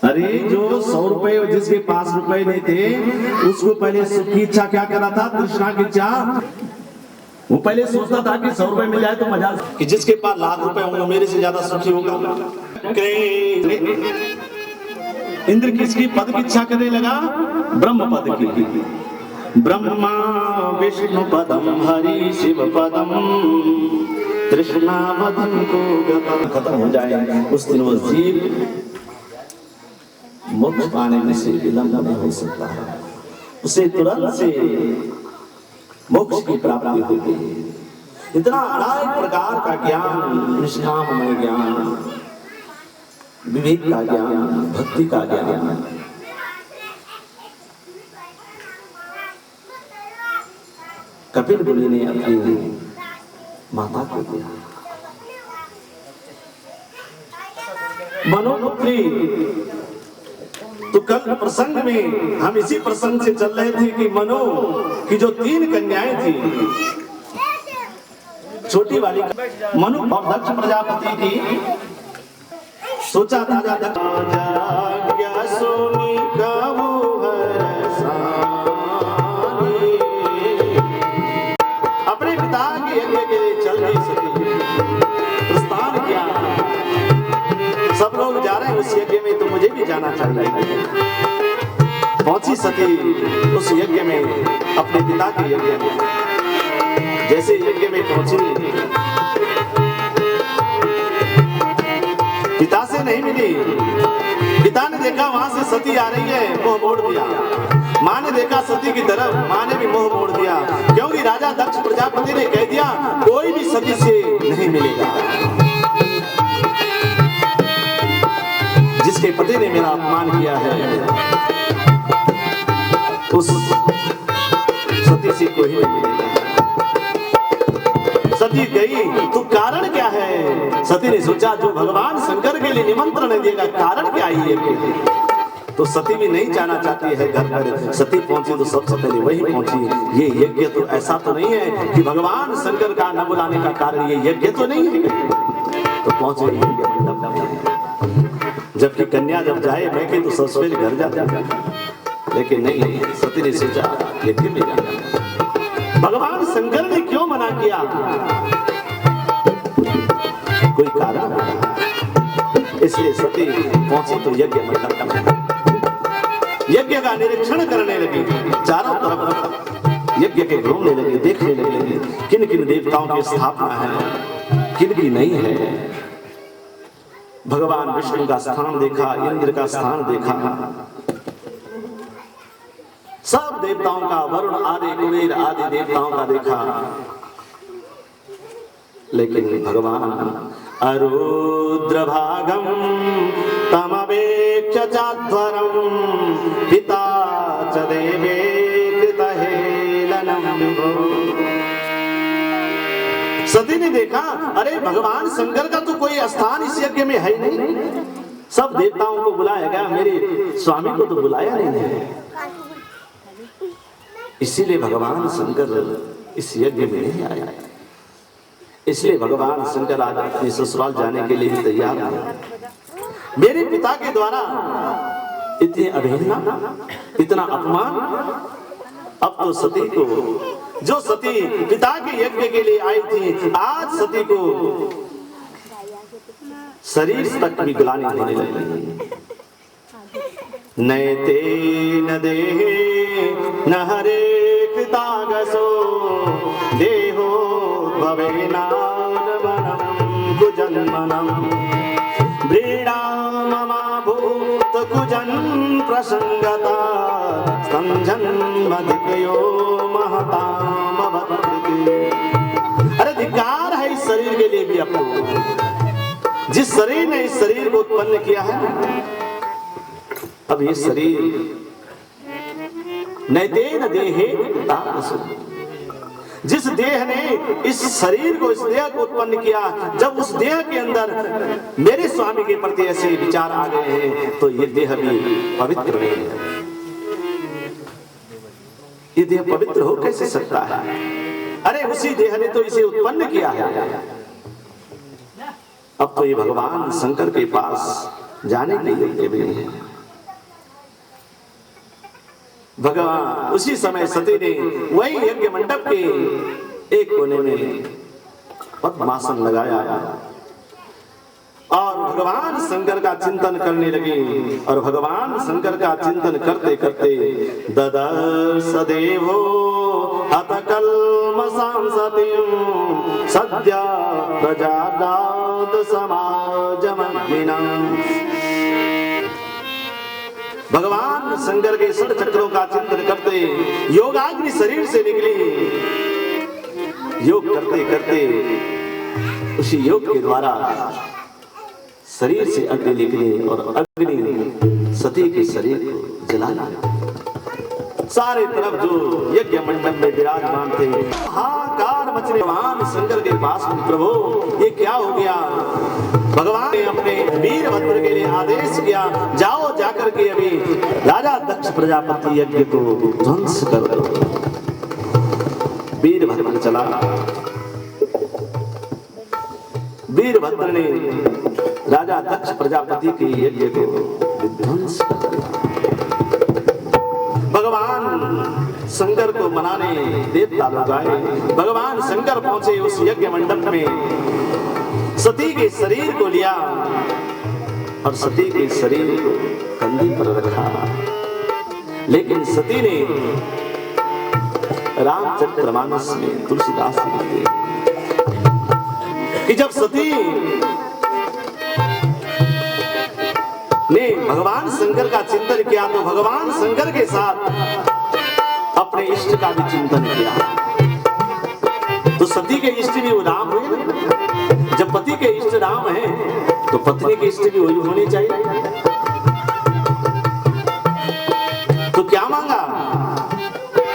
अरे जो 100 रुपए जिसके पास रुपए नहीं थे, उसको पहले सुख की इच्छा क्या करा था, तृष्णा की इच्छा। वो पहले सोचता था कि 100 रुपए मिल जाए तो मजा, कि जिसके पास लाख रुपए होंगे मेरे से ज्यादा सुखी होगा। इंद्र किसकी पद की इच्छा करने लगा, ब्रह्म पद की। ब्रह्मा विष्णु पदम हरि शिव पदम तृष्णा मदन को खत्म हो जाए, उस दिन वो जीव मोक्ष पाने में से विलंब नहीं हो सकता है, उसे तुरंत से मोक्ष की प्राप्ति होगी। इतना अनेक प्रकार का ज्ञान, निष्काममय ज्ञान, विवेक का ज्ञान, भक्ति का ज्ञान, कपिल मुनि ने अपनी माता को दिया। मनोपुत्री, तो कल प्रसंग में हम इसी प्रसंग से चल रहे थे कि मनु की जो 3 कन्याएं थी, छोटी वाली मनु और दक्ष प्रजापति की, सोचा था सोनी का अपने पिता के यज्ञ के लिए चल नहीं सकी, प्रस्थान किया। सब लोग जा रहे हैं उस यज्ञ में तो मुझे भी जाना चाहिए। पहुंची सती उस यज्ञ में, अपने पिता के यज्ञ में। जैसे यज्ञ में पहुंची, पिता से नहीं मिली। पिता ने देखा वहां से सती आ रही है, मोह मोड़ दिया। मां ने देखा सती की तरफ, मां ने भी मोह मोड़ दिया, क्योंकि राजा दक्ष प्रजापति ने कह दिया कोई भी सती से नहीं मिलेगा। जिसके पति ने मेरा अपमान किया है उस सती से कोई नहीं मिलेगा। सती गई तो कारण क्या है, सती ने सोचा जो भगवान शंकर के लिए निमंत्रण देगा, कारण क्या है। तो सती भी नहीं जाना चाहती है घर पर। सती पहुंची तो सबसे पहले वही पहुंची। ये यज्ञ तो ऐसा तो नहीं है कि भगवान शंकर का न बुलाने का कारण ये यज्ञ तो नहीं है। तो पहुंचे, जबकि कन्या जब जाए मैं के तो सबसे पहले घर जाता, लेकिन नहीं, सती ने सोचा यज्ञ में जाना। भगवान शंकर ने क्यों मना किया, कोई कारण होगा, इसलिए सती पहुंची तो यज्ञ मंडप, यज्ञ का निरीक्षण करने लगी। चारों तरफ यज्ञ के घूमने लगे, देखने लगे किन किन देवताओं की स्थापना है, किन की नहीं है। भगवान विष्णु का स्थान देखा, इंद्र का स्थान देखा, सब देवताओं का, वरुण आदि कुबेर आदि देवताओं का देखा, लेकिन भगवान अरुद्र भागम तमवेक्ष चाध्वरम पिता च देवे कृतहे जन्म विभो। सती ने देखा, अरे भगवान शंकर का तो कोई स्थान इस यज्ञ में है ही नहीं, सब देवताओं को बुलाया गया, मेरे स्वामी को तो बुलाया नहीं है। इसीलिए भगवान शंकर इस यज्ञ में नहीं आया। इसलिए भगवान शंकर आज अपने ससुराल जाने के लिए तैयार है। मेरे पिता के द्वारा इतनी अवहेलना, इतना अपमान, अब तो सती को, जो सती पिता के यज्ञ के लिए आई थी, आज सती को शरीर तक भी ग्लानि होने लगी। नैते न देहे न हरे कृतागसो देहो भवेनार्वणं कुजन्मनं व्रीडाममाभूत कुजन प्रसंगता स्तंजन्मधिकयो महतामवत्कृति। अरे धिक्कार है इस शरीर के लिए भी आपको, जिस शरीर ने इस शरीर को उत्पन्न किया है। अब ये शरीर नैतेन देहे तापसो, जिस देह ने इस शरीर को, इस देह को उत्पन्न किया, जब उस देह के अंदर मेरे स्वामी के प्रति ऐसे विचार आ गए हैं, तो ये देह भी पवित्र नहीं है। ये देह पवित्र हो कैसे सकता है? अरे उसी देह ने तो इसे उत्पन्न किया है। अब तो ये भगवान शंकर के पास जाने के योग्य भी नहीं है। भगवान उसी समय सती ने वही यज्ञ मंडप के एक कोने में पद्मासन लगाया और भगवान शंकर का चिंतन करने लगी। और भगवान शंकर का चिंतन करते करते ददर्श देवो अत कल्मषां सतीं सद्या प्रजादाद समाजमग्निनाम्। भगवान शंकर के षड चक्रों का चिंतन करते योगाग्नि शरीर से निकली। योग करते करते उसी योग के द्वारा शरीर से अग्नि निकले और अग्नि सती के शरीर को जलाना। सारे तरफ जो यज्ञ मंडप में विराजमान थे हाहाकार मचने। भगवान शंकर के पास, प्रभु ये क्या हो गया? भगवान ने अपने वीरभद्र के लिए आदेश किया, जाओ जाकर के अभी राजा दक्ष प्रजापति यज्ञ को ध्वंस कर दो। वीरभद्र चला, वीरभद्र ने राजा दक्ष प्रजापति के यज्ञ को विध्वंस कर दिया। भगवान शंकर को मनाने देवता लोग आए। भगवान शंकर पहुंचे उस यज्ञ मंडप में, सती के शरीर को लिया और सती के शरीर को कंधे पर रखा। लेकिन सती ने रामचरितमानस में तुलसीदास लिखते कि जब सती ने भगवान शंकर का चिंतन किया तो भगवान शंकर के साथ अपने इष्ट का भी चिंतन किया। तो सती के इष्ट भी वो राम हुए ना। जब पति के इष्ट राम है तो पत्नी के इष्ट भी वही होने चाहिए। तो क्या मांगा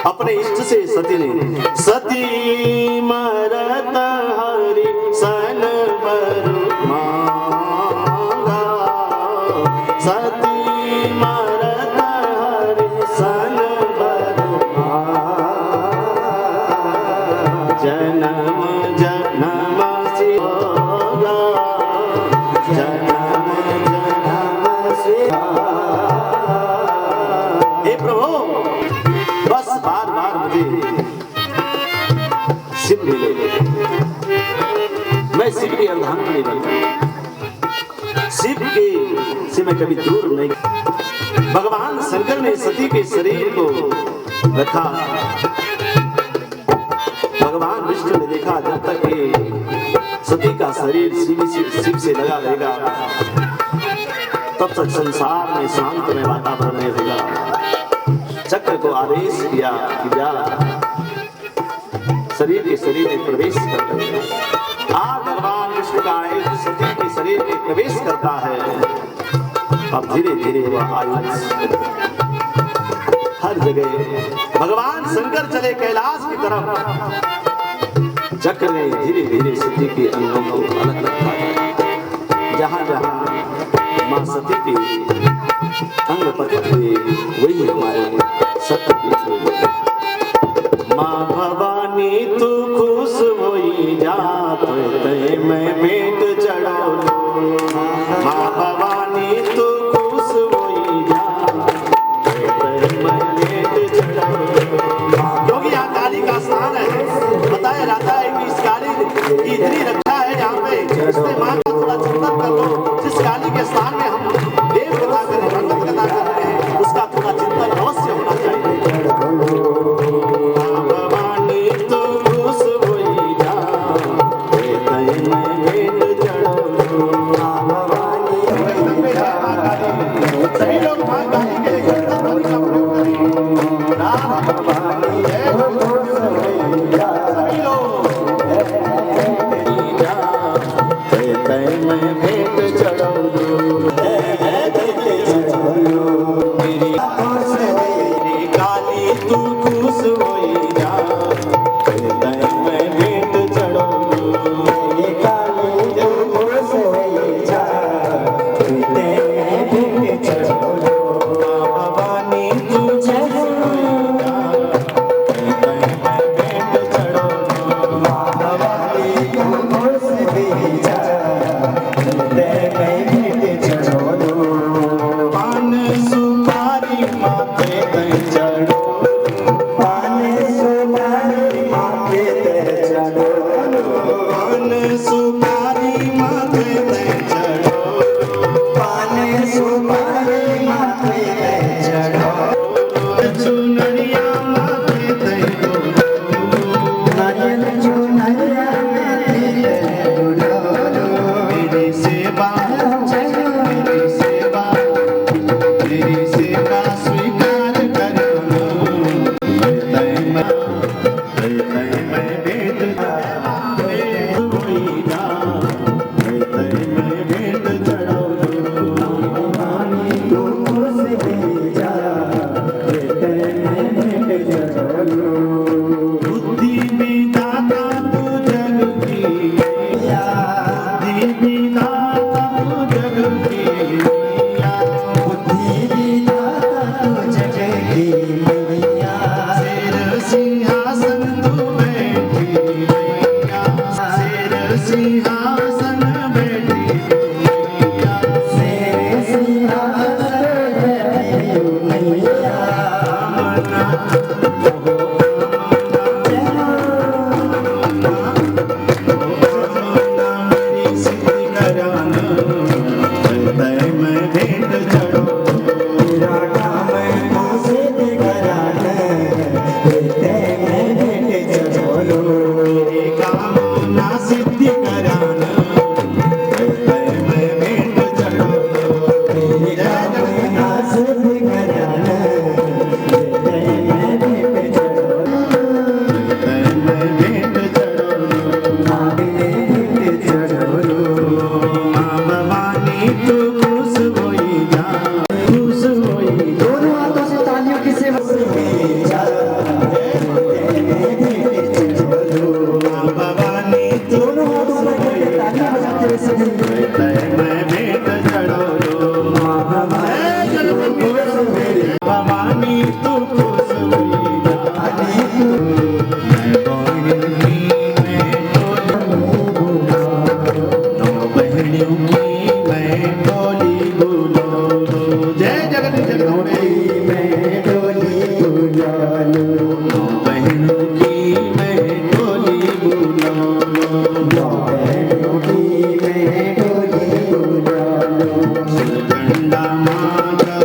अपने इष्ट से सती ने? सती मरत हरि सन बरु मांगा, सती मरत हरि सन बरु मांगा, जन्म जन्म से होगा, जन्म जन्म से। हे प्रभु, बस बार बार मुझे शिव मिले, मैं शिव की अर्धांगिनी बनूं, शिव के से मैं कभी दूर नहीं। भगवान शंकर ने सती के शरीर को रखा। भगवान विष्णु ने देखा जब तक ये सती का शरीर शिव से लगा रहेगा तब तक संसार में शांतमय वातावरण रहेगा। चक्र को आदेश किया कि जा शरीर के शरीर में प्रवेश कर दे। आज भगवान विष्णु का आयुष सती के शरीर में प्रवेश करता है। अब धीरे धीरे वह आयुष हर जगह भगवान शंकर चले कैलाश की तरफ। चक्र ने धीरे धीरे सती के अंगों को अलग रखा है। जहां जहां मां सती के अंग पतित हुए वही हमारे सत्यपीठ हुए। मां भवानी तू खुश होई जात ते मैं भेंट चढ़ाऊं। मां भवानी तू खुश होई जात ते मैं भेंट चढ़ाऊं। क्योंकि यहाँ काली का स्थान है। बताया जाता है कि इस काली की इतनी रक्षा है यहाँ पे, इसलिए मां का थोड़ा चिंतन कर लो। जिस काली के स्थान में हम देव कथा कर रहे हैं, भगवत कथा कर रहे हैं, उसका थोड़ा चिंतन अवश्य होना चाहिए। मां भवानी तू खुश होई जात ते मैं भेंट चढ़ाऊं। मां भवानी सभी लोग मां काली के लिए कीर्तन ध्वनि का प्रयोग करें। राम भवानी जय सभी लोग मैं भेंट चढ़ाऊं। मेरी काली तू खुश होई जा मैं भेंट चढ़ाऊं। मेरी काली तू खुश होई जा मैं भेंट चढ़ाऊं। मां भवानी तू खुश होई जा मैं भेंट चढ़ाऊं। मां भवानी तू खुश होई जा पान सुपारी माथे पे चढ़ो। पान सुपारी माथे पे चढ़ो। पान सुपारी माथे पे चढ़ो। पान सुपारी माथे पे चढ़ो। चुनरिया माथे पे नारियल चुनरिया माथे पे मेरी सेवा मेरी सेवा स्वीकार करो। मैं भेंट होई जा मैं भेंट चढ़ाऊं। तू खुश होई जा मैं भेंट चढ़ाऊं। बुद्धि विधाता तू जग की मैया। बुद्धि विधाता तू जग की मैया। शेर सिंहासन तू बैठी मैया। शेर सिंहासन बैठी मैया। शेर सिंहासन बैठी मैया। मेरी सिद्धि कराना मैं भेंट चढ़ो। सिद्धि कराना मैं भेंट चढ़ो। सिद्धि कराना मैं भेंट चढ़ो। मां भवानी तू खुश होई जा खुश होई। दोनों हाथों से तालियों की सेवा दोनों हाथों में तालियां बजाते हुए मैं भेंट चढ़ो। मां भवानी तू खुश होई जा। मैं बोलूंगी मैं बहनियों की मैं डोली बोलो। जय जगत जगदम्बे मैं डोली बोलो। बहनों की मैं डोली बोलो। सुगंधा माता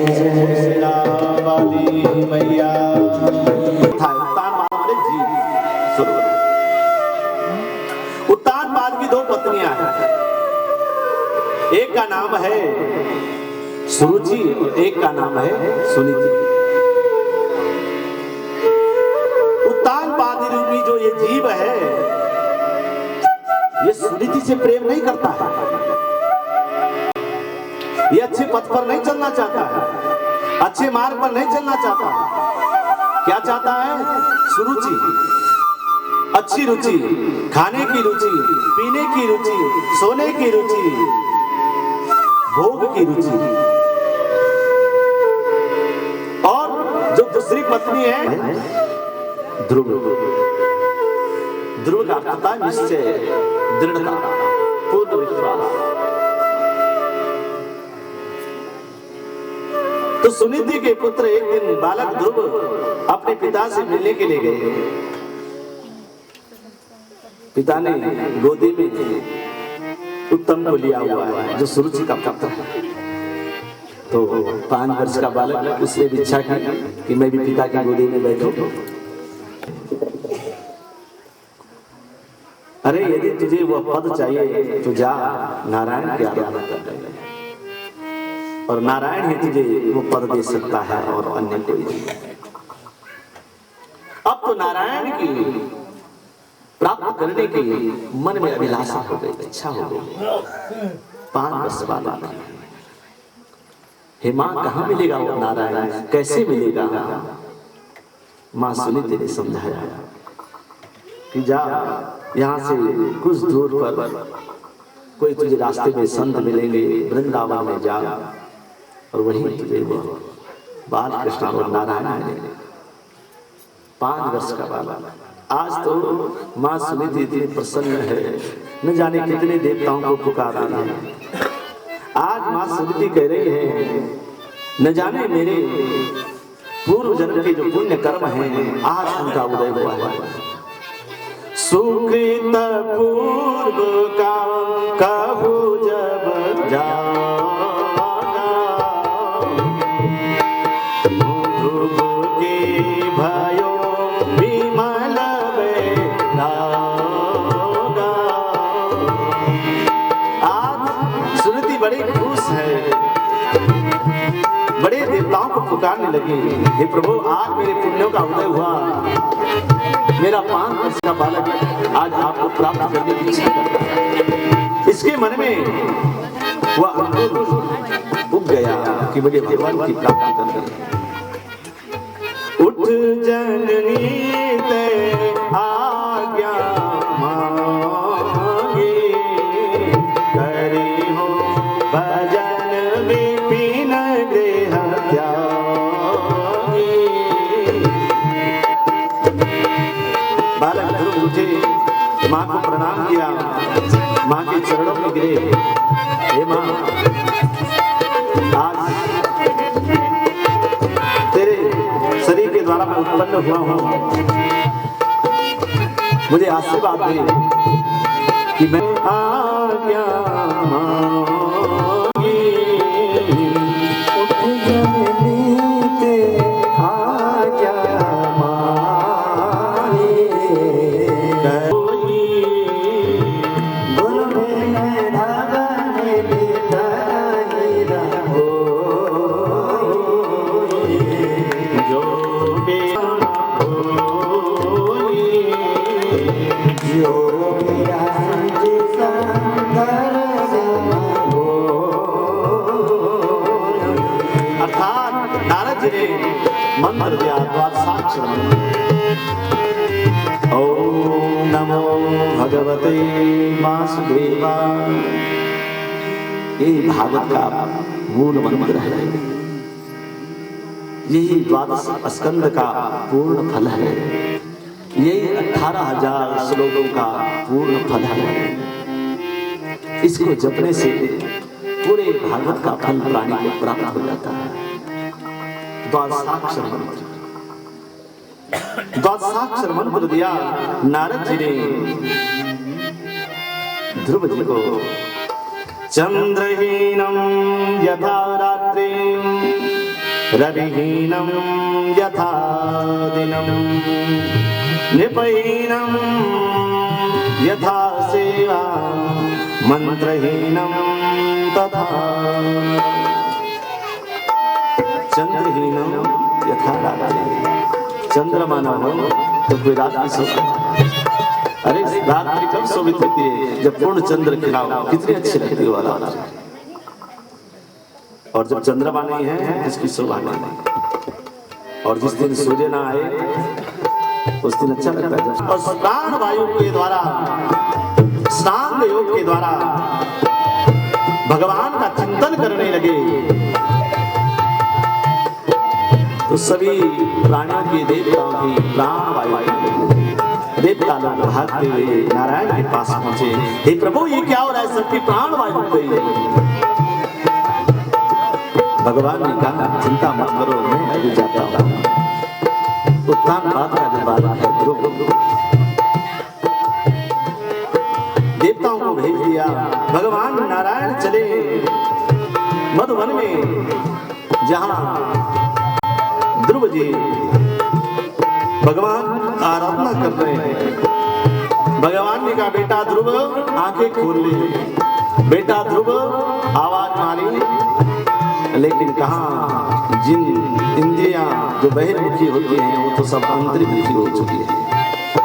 शेरा वाली मैया उत्तानपाद जी। उत्तानपाद की दो पत्नियां हैं, एक का नाम है सुरुचि और एक का नाम है सुनीति। उत्तानपाद रूपी जो ये जीव है, ये सुनीति से प्रेम नहीं करता है, ये अच्छे पथ पर नहीं चलना चाहता है, अच्छे मार्ग पर नहीं चलना चाहता है। क्या चाहता है? सुरुचि, अच्छी रुचि, खाने की रुचि, पीने की रुचि, सोने की रुचि, भोग की रुचि। और जो दूसरी पत्नी है ध्रुव, ध्रुव का अर्थ था निश्चय, दृढ़ता, पूर्ण विश्वास। तो सुनीति के पुत्र एक दिन बालक ध्रुव अपने पिता से मिलने के लिए गए। पिता ने गोदी में उत्तम को लिया हुआ है जो सुरुचि का पुत्र है। तो 5 वर्ष का बालक, उसने भी इच्छा की कि मैं भी पिता की गोदी में बैठूं। अरे यदि तुझे वह पद चाहिए तो जा नारायण की आराधना कर, और नारायण ही तुझे वो पद दे सकता है और अन्य कोई नहीं। अब तो नारायण की प्राप्त करने की मन में अभिलाषा हो गई, इच्छा हो गई। 5 वर्ष बाद हे मां, कहां मिलेगा वो नारायण, कैसे मिलेगा? मां सुनीति ने समझाया कि जा, यहाँ से कुछ दूर पर कोई तुझे रास्ते में संत मिलेंगे, वृंदावन में जा और वहीं तुझे वो बाल कृष्ण और नारायण मिलेंगे। 5 वर्ष का बालक। आज तो मां सुनीति इतनी प्रसन्न है, न जाने कितने देवताओं को पुकार रही है। आज मां सुनीति कह रही है, न जाने मेरे पूर्व जन्म के जो पुण्य कर्म हैं, आज उनका उदय हुआ है। सुकृत पूर्व का कहू जब जागा, ध्रुव के भयो विमल बेरागा। आज सुनीति बड़ी खुश है, बड़े देवताओं को पुकारने लगी, हे प्रभु, आज मेरे पुण्यों का उदय हुआ। मेरा 5 वर्ष का बालक आज आपको प्राप्त करने की इच्छा करता है। इसके मन में वह अंकुर उग गया कि मुझे भगवान की प्राप्ति करनी है। उठ जननी ते आज्ञा मांगे, करी हो भजन विपिन देह त्यागी। बालक ध्रुव उठे, मां को प्रणाम किया, मां के चरणों में गिरे। हे मां, आज तेरे शरीर के द्वारा मैं उत्पन्न हुआ हूं, मुझे आशीर्वाद दे कि मैं आज्ञा मांगी। उठ जननी ते आज्ञा मंत्र दिया द्वादशाक्षर। ओम नमो भगवते वासुदेवाय। यही भागवत का मूल मंत्र है, यही 12 स्कंद का पूर्ण फल है, यही 18,000 श्लोकों का पूर्ण फल है। इसको जपने से पूरे भागवत का फल प्राणी को प्राप्त हो जाता है। द्वादशाक्षर मंत्र, द्वादशाक्षर मंत्र दिया नारद जी ने ध्रुव जी को। चंद्रहीनम यथा रात्रि रविहीनं यथा दिनं निपहीनं यथा सेवा मंत्रहीनं तथा चंद्रहीनं यथा रात्रि। चंद्रमा न हो तो कोई रात नहीं सोता। अरे रात्रि कब शोभित होती है? जब पूर्ण चंद्र खिला हो, कितनी अच्छी लगती है वाला। और जब चंद्रमा नहीं है इसकी शोभा नहीं। और जिस दिन सूर्य ना आए उस दिन अच्छा लगता है। और प्राण वायु के द्वारा, सांग योग के द्वारा भगवान का चिंतन करने लगे तो सभी प्राणियों की, देवताओं की प्राण वायु, देवता लोग भागते हुए नारायण के पास पहुंचे। हे प्रभु, ये क्या हो रहा है? सबकी प्राण वायु गई। भगवान ने कहा, चिंता मत करो, मैं अभी जाता हूं। उत्तान बात का जो बात है, देवताओं को भेज दिया। भगवान नारायण चले मधुवन में, जहां ध्रुव जी भगवान आराधना कर रहे हैं। भगवान ने कहा, बेटा ध्रुव आंखें खोल ले। बेटा ध्रुव आवाज मारी, लेकिन कहा जिन इंद्रियां जो बहिर्मुखी होती हैं वो तो सब अंतर्मुखी हो चुकी है।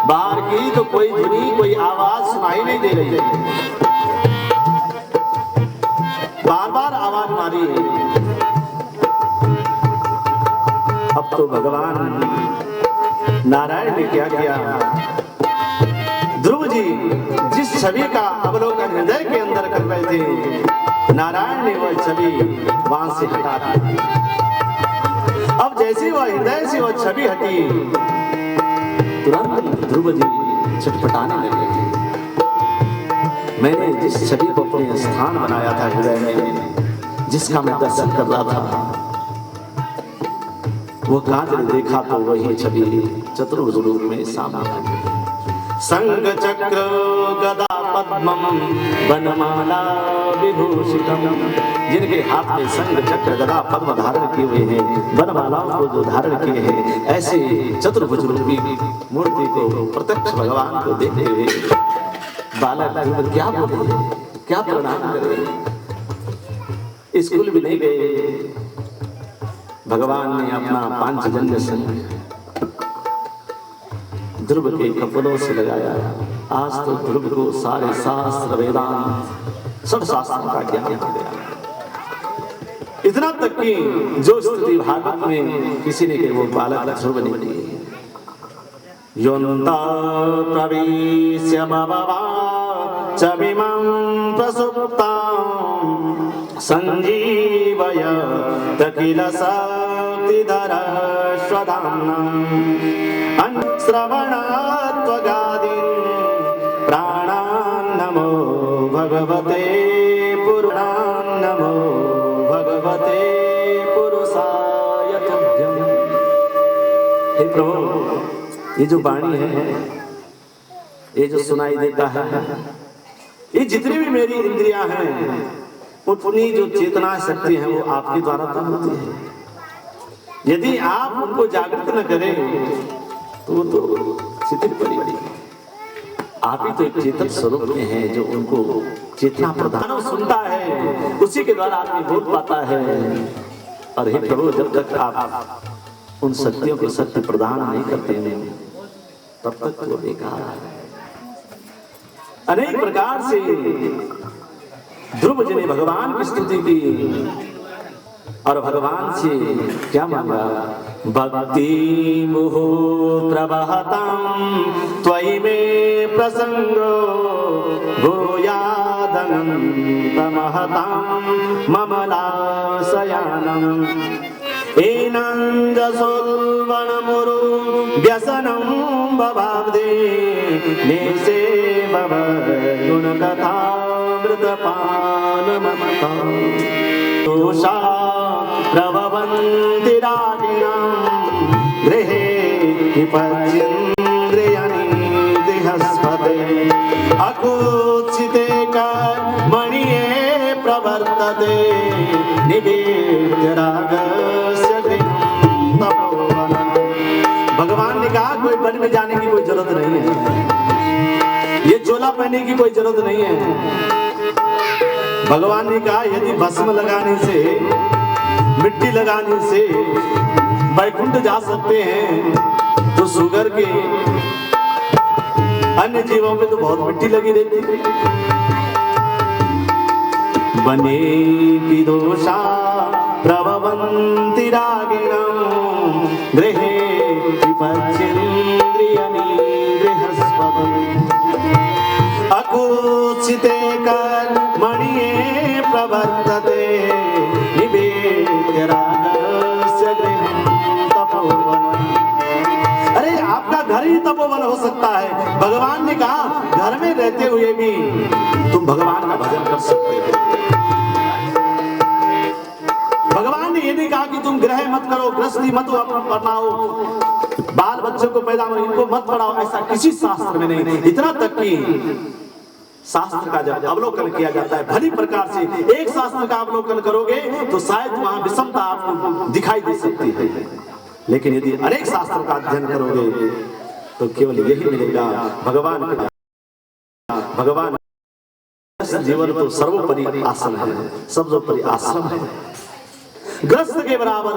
बाहर की तो कोई ध्वनि, कोई आवाज सुनाई नहीं दे रही है। बार बार आवाज मारी। अब तो भगवान नारायण ने क्या किया? ध्रुव जी जिस छवि का अवलोकन हृदय के अंदर कर रहे थे, नारायण ने वह छवि वहां से हटा दी। अब जैसे वह हृदय से वह छवि हटी, तुरंत ध्रुव जी छटपटाने लगे। मैंने जिस छवि को अपने स्थान बनाया था हृदय में, जिसका मैं दर्शन कर रहा था, वो काज ने देखा तो वही छवि चतुर्भुज रूप में सामने आ गई। संग चक्र गदा पद्मम वनमाला विभूषितम। जिनके हाथ में संग चक्र गदा पद्म धारण किए हुए हैं, वनमालाओं को जो धारण किए हैं, ऐसे चतुर्भुज रूपी मूर्ति को प्रत्यक्ष भगवान को देखते हुए बालक क्या बोले, क्या प्रणाम करे। स्कूल भी नहीं गए। भगवान ने अपना पांचजन्य संग ध्रुव के कपड़ों से लगाया। आज तो ध्रुव को सारे शास्त्र, वेदांत, सब शास्त्रों का ज्ञान हो गया। इतना तक कि जो स्तुति भागवत में किसी ने कही वो बालक ध्रुव ने की। योन्ता प्रवेश्य भगवा चमिमं प्रसुप्तां संजीवय तकिल शक्तिधर स्वधाम्नां श्रवणात्वगादीन् प्राणान् नमो भगवते पुराणान् नमो भगवते पुरुषाय तुभ्यम्। हे प्रभु, ये जो वाणी है, ये जो सुनाई देता है, ये जितनी भी मेरी इंद्रियां हैं, उतनी जो चेतना शक्ति है वो आपके द्वारा तो होती है। यदि आप उनको जागृत न करें तो वो तो शिथिल पड़ी। आप ही तो एक चेतन स्वरूप में हैं जो उनको चेतना प्रदान सुनता है, उसी के द्वारा आदमी बोल पाता है। और हे प्रभु, जब तक आप उन शक्तियों को शक्ति प्रदान नहीं करते हैं तब तक वो बेकार है। अनेक प्रकार से ध्रुव जी ने भगवान की स्तुति की और भगवान से क्या मांगा? भक्ति मुहु प्रवहतां त्वयि मे प्रसंगो भूयादनं तमहतां ममलाशयानम् एनं जसोल्वणमुरु व्यसनं बभावदे नेसे भव गुणकथा मृतपानमत्तां दोषा प्रभवन्ति रागिणां गृहे विपज्येन्द्रियाणि देहस्पते अकुत्सिते कर्मणि ये प्रवर्तते निवेद्य रागस्य तपोवनम्। भगवान ने कहा कोई वन में जाने की कोई जरूरत नहीं है, ये चोला पहनने की कोई जरूरत नहीं है। भगवान ने कहा यदि भस्म लगाने से, मिट्टी लगाने से वैकुंठ जा सकते हैं तो सुगर के अन्य जीवों पे तो बहुत मिट्टी लगी रहती है। बने की दोषा प्रभवन्ति रागिणं गृहे विपच्येन्द्रियाणि गृहस्पतिम्। अकुचिते कर्मण्ये प्रवर्तते निवेद्य रागस्य गृहं तपोवनम्। अरे आपका घर ही तपोवन हो सकता है। भगवान ने कहा घर में रहते हुए भी तुम भगवान का भजन कर सकते हो। भगवान ने ये नहीं कहा कि तुम ग्रह मत करो, गृहस्थी मत अपनाओ, बाल बच्चों को पैदा करो, इनको मत पढ़ाओ, ऐसा किसी शास्त्र में नहीं। इतना तक कि शास्त्र का जब अवलोकन किया जाता है भली प्रकार से, एक शास्त्र का अवलोकन करोगे तो शायद वहां विषमता आपको दिखाई दे सकती है, लेकिन यदि अनेक शास्त्रों का अध्ययन करोगे तो केवल यही मिलेगा भगवान जीवन तो सर्वोपरि आसन है, सर्वोपरि आश्रम है। ग्रस्त के बराबर